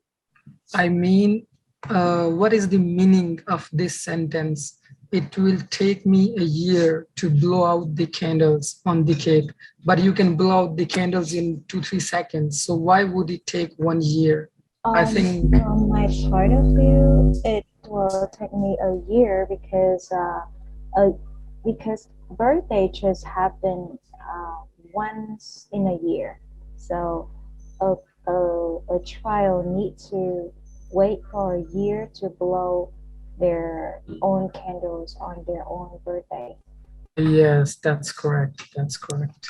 I mean, what is the meaning of this sentence? It will take me a year to blow out the candles on the cake, but you can blow out the candles in 2-3 seconds. So why would it take 1 year? I think From my point of view, it will take me a year because birthday just happen once in a year. So a, a child need to wait for a year to blow their own candles on their own birthday. yes, that's correct. That's correct.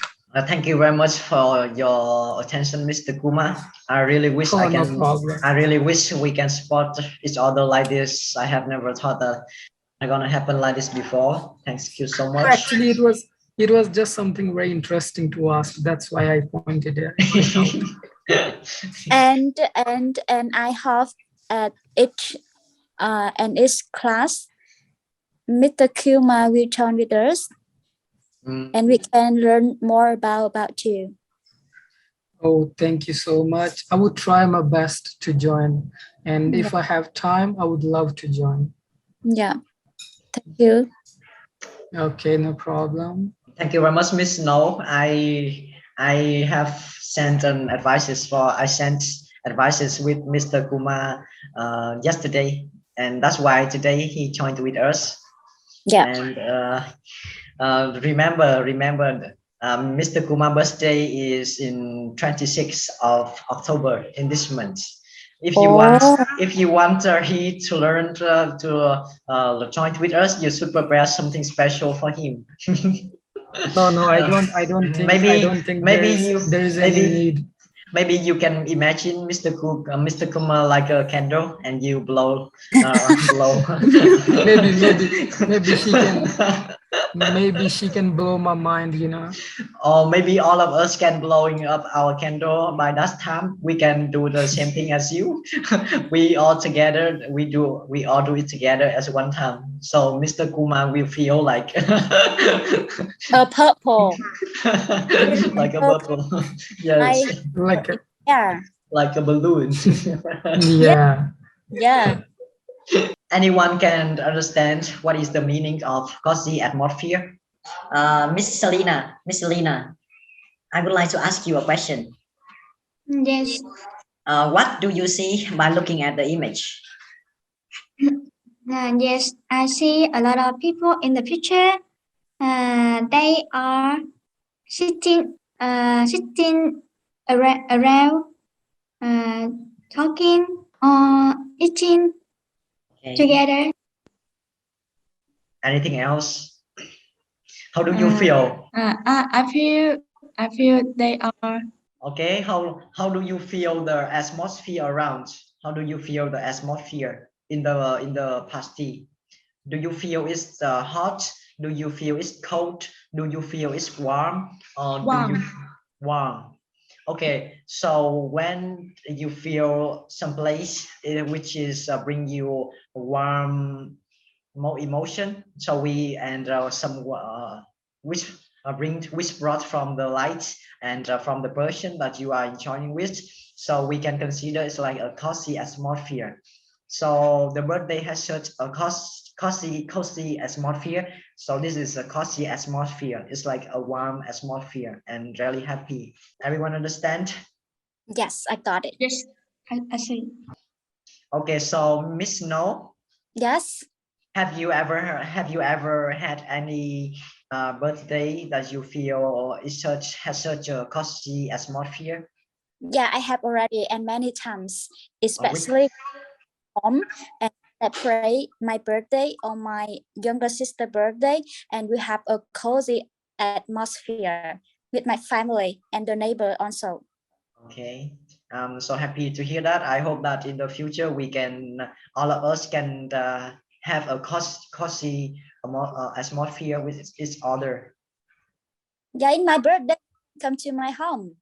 Thank you very much for your attention, Mr. Kuma. I really wish Oh, no problem. I really wish we can support each other like this. I have never thought that it's gonna happen like this before. Thank you so much. Actually, it was just something very interesting to ask. That's why I pointed it out. And I have at each class, Mr. Kuma will join with us, and we can learn more about you. Oh, thank you so much. I would try my best to join. And if I have time, I would love to join. Yeah, thank you. Okay, no problem. Thank you very much, Miss No. I have sent I sent advices with Mr. Kuma yesterday, and that's why today he joined with us. Yeah. And remember, Mr. Kuma's birthday is in 26th of October in this month. If you want he to learn to join with us, you should prepare something special for him. No, I don't think. There is any need. Maybe you can imagine Mr. Kuma like a candle, and you blow. Maybe she can blow my mind, you know. Or maybe all of us can blowing up our candle. By that time, we can do the same thing as you. we all do it together as one time. So Mr. Kuma will feel like a purple. like a bubble. Yes. Like a balloon. Yeah. Anyone can understand what is the meaning of cozy atmosphere? Miss Selena, I would like to ask you a question. Yes. What do you see by looking at the image? Yes, I see a lot of people in the picture. They are sitting around, talking or eating together. Anything else? How do you feel? I feel they are. Okay, how do you feel the atmosphere around? How do you feel the atmosphere in the party? Do you feel it's hot? Do you feel it's cold? Do you feel it's warm? Or Warm. do you warm? Okay, so when you feel someplace which is bring you warm more emotion, so we and which brought from the light and from the person that you are enjoying with, so we can consider it's like a cozy atmosphere. So the birthday has such a cozy atmosphere. So this is a cozy atmosphere. It's like a warm atmosphere and really happy. Everyone understand? Yes, I got it. Yes, I see. Okay, so Miss No. Yes. Have you ever had any birthday that you feel has such a cozy atmosphere? Yeah, I have already, and many times, especially home and celebrate my birthday or my younger sister's birthday, and we have a cozy atmosphere with my family and the neighbor also. Okay, I'm so happy to hear that. I hope that in the future we can, all of us can have a cozy atmosphere with each other. Yeah, in my birthday, come to my home.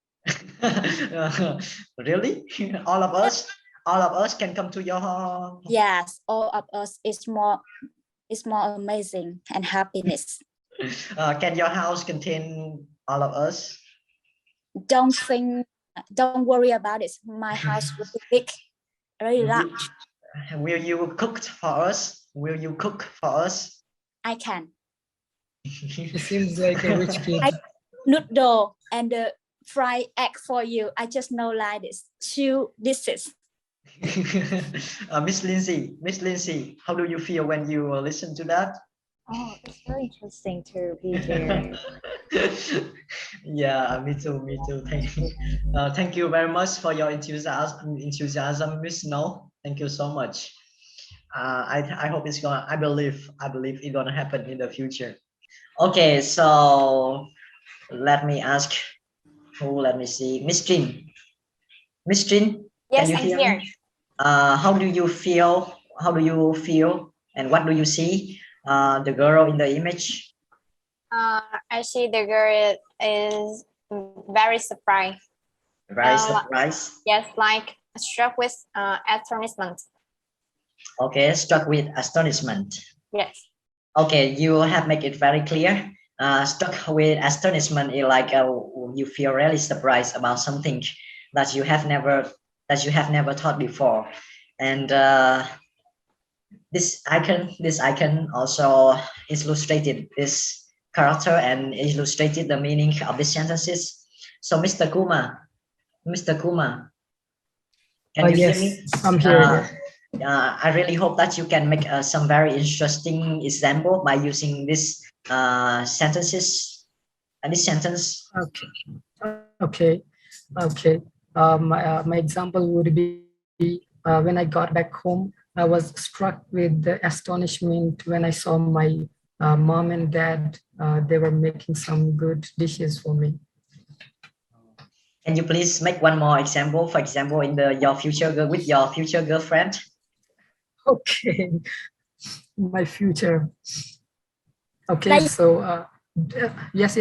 Really? All of us? All of us can come to your home? Yes, all of us is more amazing and happiness. Can your house contain all of us? Don't worry about it. My house will be big, very large. Will you cook for us? Will you cook for us? I can. He seems like a rich kid. I noodle and the fried egg for you. I just know like this 2 dishes. Miss Lindsay, how do you feel when you listen to that? Oh, it's very interesting to be here. Yeah, me too. Thank you very much for your enthusiasm, Miss Snow. Thank you so much. I hope it's gonna. I believe it's gonna happen in the future. Okay, so let me ask. Let me see, Miss Jin. Miss Jin, can Yes, you I'm hear here. me? How do you feel? How do you feel? And what do you see? The girl in the image. I see the girl is very surprised. Very surprised. Yes, like struck with astonishment. Okay, struck with astonishment. Yes. Okay, you have made it very clear. Struck with astonishment is like you feel really surprised about something that you have never thought before, and this icon also illustrated this character and illustrated the meaning of the sentences. So, Mr. Kuma, can you hear Yes, me? I'm here. I really hope that you can make some very interesting example by using this sentences and this sentence. Okay. My example would be when I got back home, I was struck with the astonishment when I saw my mom and dad. They were making some good dishes for me. Can you please make one more example? For example, in with your future girlfriend. Okay, my future. Okay, so yes.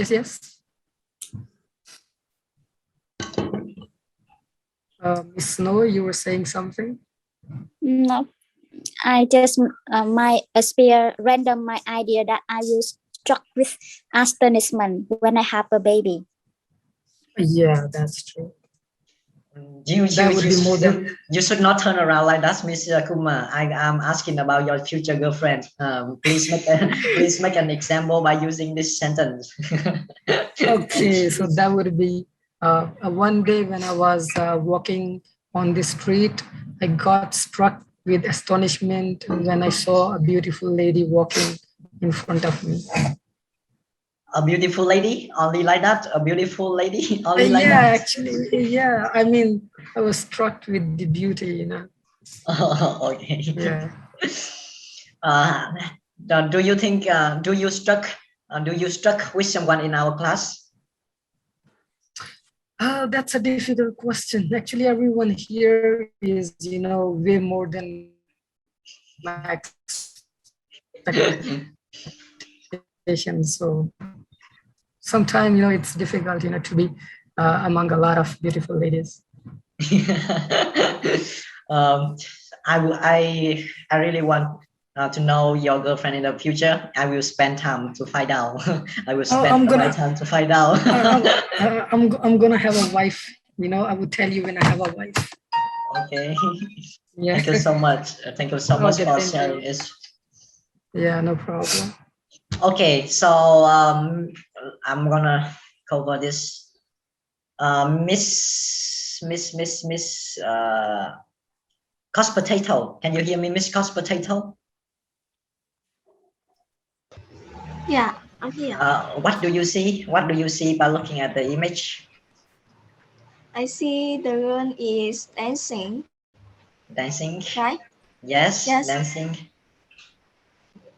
Miss Snow, you were saying something? No, I just my spare random my idea that I will struck with astonishment when I have a baby. Yeah, that's true. You should not turn around like that, Mr. Kuma. I am asking about your future girlfriend. Please make an example by using this sentence. Okay, so that would be one day when I was walking on the street, I got struck with astonishment when I saw a beautiful lady walking in front of me. A beautiful lady, only like that? A beautiful lady, only like that? that? Actually, yeah. I mean, I was struck with the beauty, Okay. Yeah. Do you think? Do you struck with someone in our class? That's a difficult question. Actually, everyone here is, way more than my expectations. So sometimes, it's difficult, to be among a lot of beautiful ladies. I really want to know your girlfriend in the future. I will spend time to find out. I will spend my time to find out. I'm gonna have a wife. I will tell you when I have a wife. Okay. Yeah. Thank you so much. Thank you so much for sharing this. Yeah, no problem. Okay, so I'm gonna cover this. Miss Cost Potato. Can you hear me, Miss Cost Potato? Yeah, I'm here. What do you see? What do you see by looking at the image? I see the girl is dancing. Dancing? Right? Yes. Dancing.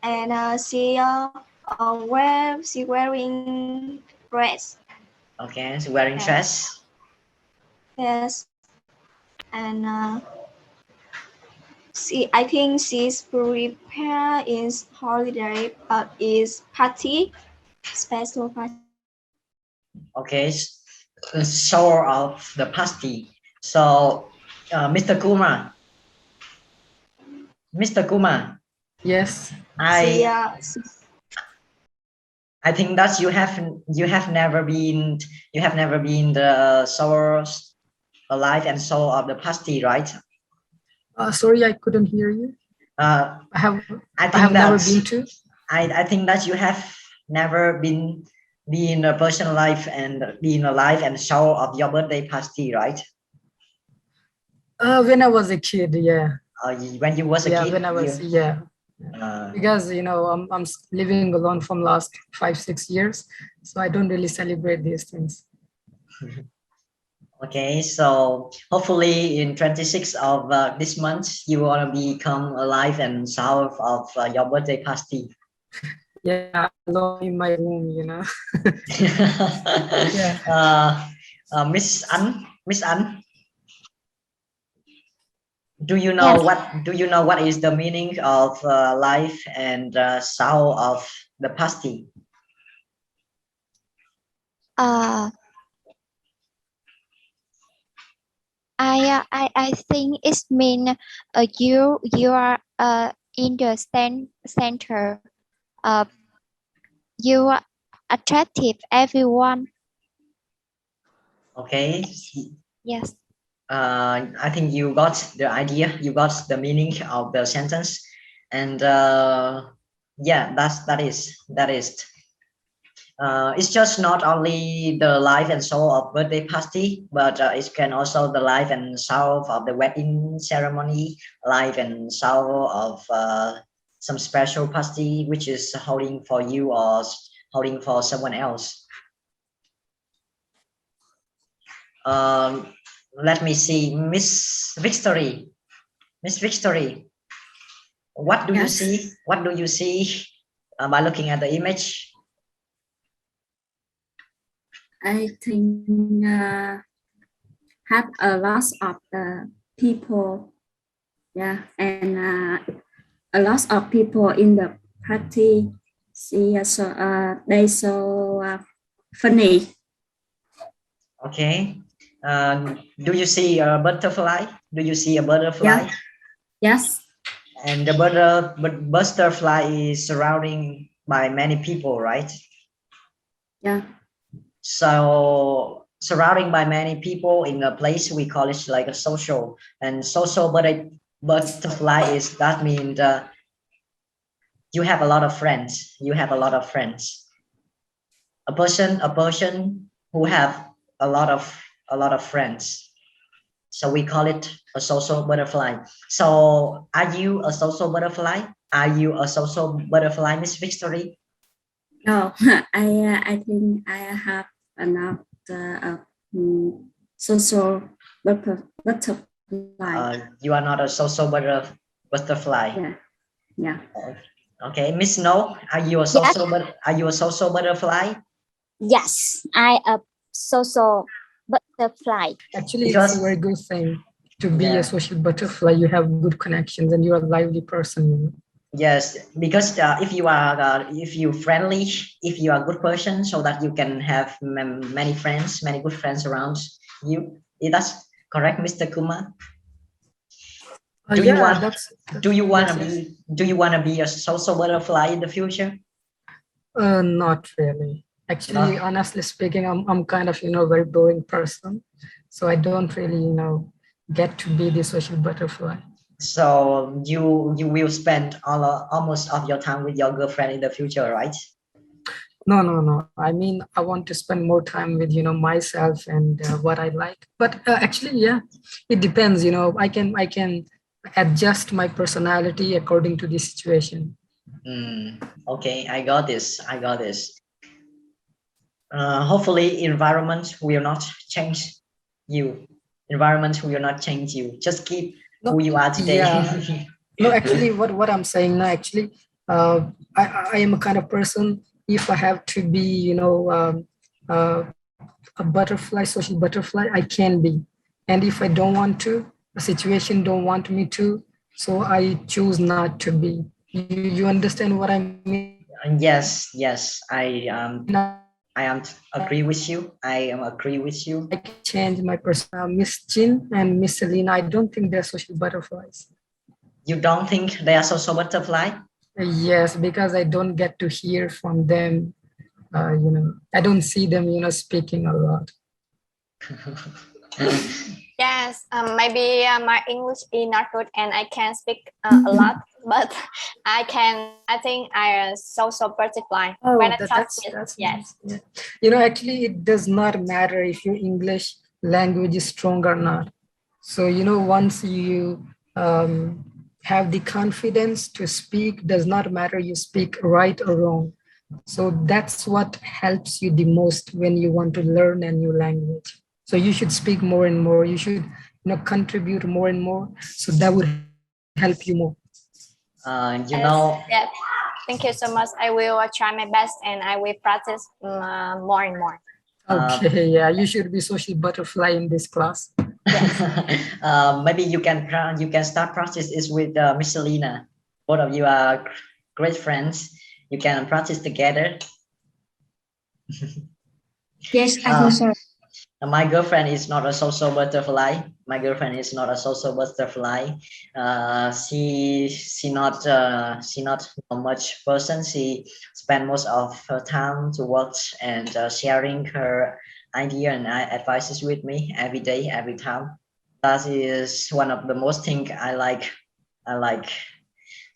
And she wearing dress. Okay, she's wearing dress. Yes. and I think she's prepared is holiday, but is party, special party. Okay, shower of the pasty. So, Mr. Kumar, Mr. Kumar, Yes. She, I I think that you have never been the shower alive and soul of the pasty, right? Sorry, I couldn't hear you. I I think have never that been to. I think that you have never been a person alive and show of your birthday party, right? When I was a kid, yeah. When you was a kid, when I was because I'm living alone from last 5-6 years, so I don't really celebrate these things. Okay, so hopefully in 26th of this month you wanna become alive and sound of your birthday party. Yeah, alone in my room, Yeah. Miss An, do you know what is the meaning of life and sound of the pasty? I think it mean you are in the center. You are attractive everyone. Okay. Yes. I think you got the idea. You got the meaning of the sentence, and yeah, that is. It's just not only the life and soul of birthday party, but it can also the life and soul of the wedding ceremony, life and soul of some special party which is holding for you or holding for someone else. Let me see, Miss Victory, what do you see? What do you see by looking at the image? I think have a lot of people, and a lot of people in the party. See, so they so funny. Okay. Do you see a butterfly? Do you see a butterfly? Yes. And the butterfly is surrounding by many people, right? Yeah. So surrounding by many people in a place, we call it like a social. And social butterfly is that means you have a lot of friends. You have a lot of friends. A person who have a lot of friends. So we call it a social butterfly. So are you a social butterfly? Are you a social butterfly, Miss Victory? No, I think I have enough social butterfly. You are not a social butterfly. Yeah. Okay, Miss No, are you a social butterfly? Yes, I a social butterfly. Actually, it's a very good thing to be a social butterfly. You have good connections and you're a lively person. Yes, because if you friendly, if you are a good person, so that you can have many friends, many good friends around you. That's correct, Mr. Kumar. Do you want to be a social butterfly in the future? Not really. Actually, honestly speaking, I'm kind of very boring person, so I don't really get to be the social butterfly. So you will spend almost of your time with your girlfriend in the future, right? No. I mean, I want to spend more time with myself and what I like. But actually, yeah, it depends. I can adjust my personality according to the situation. Okay, I got this. Hopefully environment will not change you. Just keep who you are today. Yeah. No, actually what I'm saying now, actually I am a kind of person, if I have to be a butterfly, social butterfly, I can be, and if I don't want to, the situation don't want me to, so I choose not to be. You understand what I mean? Yes, I am agree with you. I am agree with you. I can change my person. Miss Chin and Miss Selena, I don't think they're social butterflies. You don't think they are social butterfly? Yes, because I don't get to hear from them. I don't see them, speaking a lot. Yes, maybe my English is not good and I can speak a lot, but I think I am social butterfly. Oh, when I talk that's with, yes. yes. Yeah. Actually, it does not matter if your English language is strong or not. So, once you have the confidence to speak, does not matter you speak right or wrong. So that's what helps you the most when you want to learn a new language. So you should speak more and more. You should, contribute more and more. So that would help you more. Yes. Thank you so much. I will try my best and I will practice more and more. Okay, yeah, you should be social butterfly in this class. Maybe you can start practice is with Miss Selena. Both of you are great friends. You can practice together. Yes, I think so. My girlfriend is not a social butterfly. My girlfriend is not a social butterfly. She not a much person. She spend most of her time to watch and sharing her idea and advices with me every day, every time. That is one of the most thing I like.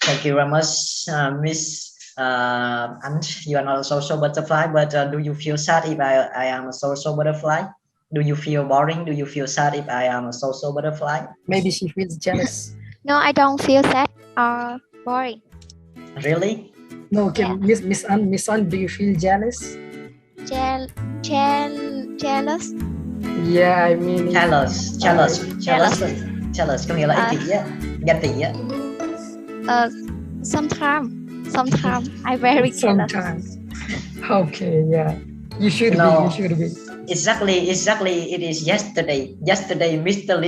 Thank you very much, Miss. And you are not a social butterfly, but do you feel sad if I am a social butterfly? Do you feel boring? Do you feel sad if I am a social butterfly? Maybe she feels jealous. No, I don't feel sad or boring. Really? No, okay, yeah. Miss An, do you feel jealous? Jealous? Yeah, I mean jealous. Có nghĩa là ích kỷ á, ganh tị á. Sometimes I very jealous. Sometimes. Okay, yeah. You should be. Exactly. It is yesterday. Yesterday, Mr.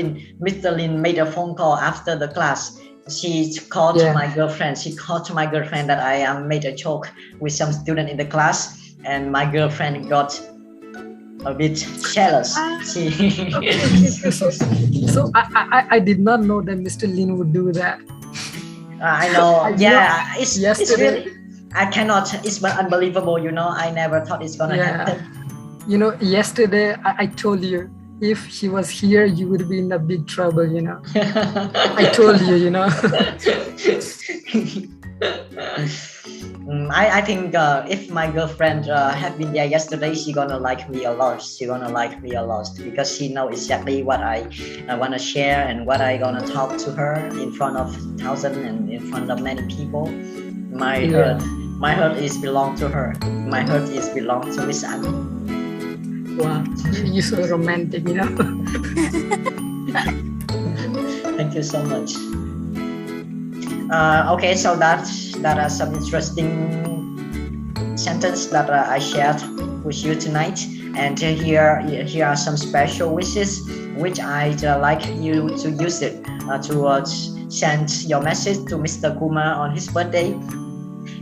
Lin made a phone call after the class. She called to my girlfriend. She called to my girlfriend that I made a joke with some student in the class, and my girlfriend got a bit jealous. So I did not know that Mr. Lin would do that. I know. It's really. I cannot. It's unbelievable. I never thought it's gonna happen. Yesterday I told you if he was here, you would be in a big trouble. I told you. I think if my girlfriend had been there yesterday, she's gonna like me a lot. Because she knows exactly what I want to share and what I gonna talk to her in front of thousands and in front of many people. My heart is belong to her. My heart is belong to Miss Anne. Wow, you're so romantic, Thank you so much. Okay, so that are some interesting sentences that I shared with you tonight, and here are some special wishes which I'd like you to use it to send your message to Mr. Kumar on his birthday.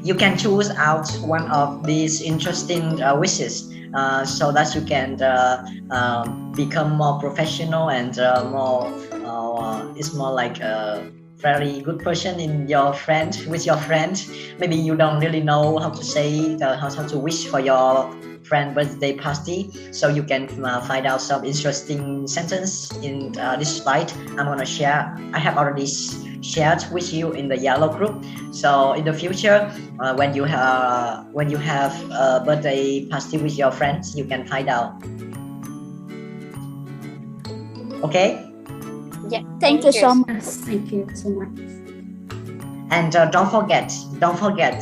You can choose out one of these interesting wishes so that you can become more professional and it's more like a very good person with your friend. Maybe you don't really know how to say how to wish for your friend birthday party, so you can find out some interesting sentence in this slide I'm gonna share. I have already shared with you in the yellow group. So in the future, when you have a birthday party with your friends, you can find out. Okay. Yeah. Thank you so much. Thank you so much. And don't forget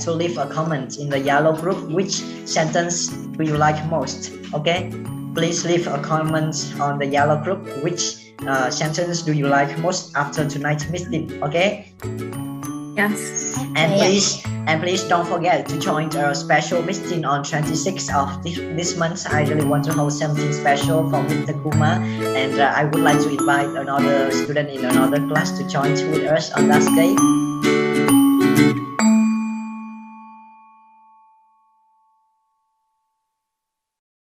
to leave a comment in the yellow group. Which sentence do you like most? Okay, please leave a comment on the yellow group. Which sentence do you like most after tonight's meeting? Okay. Yes. And Okay. please don't forget to join our special meeting on 26th of this month. I really want to hold something special for Mr. Kuma, and I would like to invite another student in another class to join with us on that day.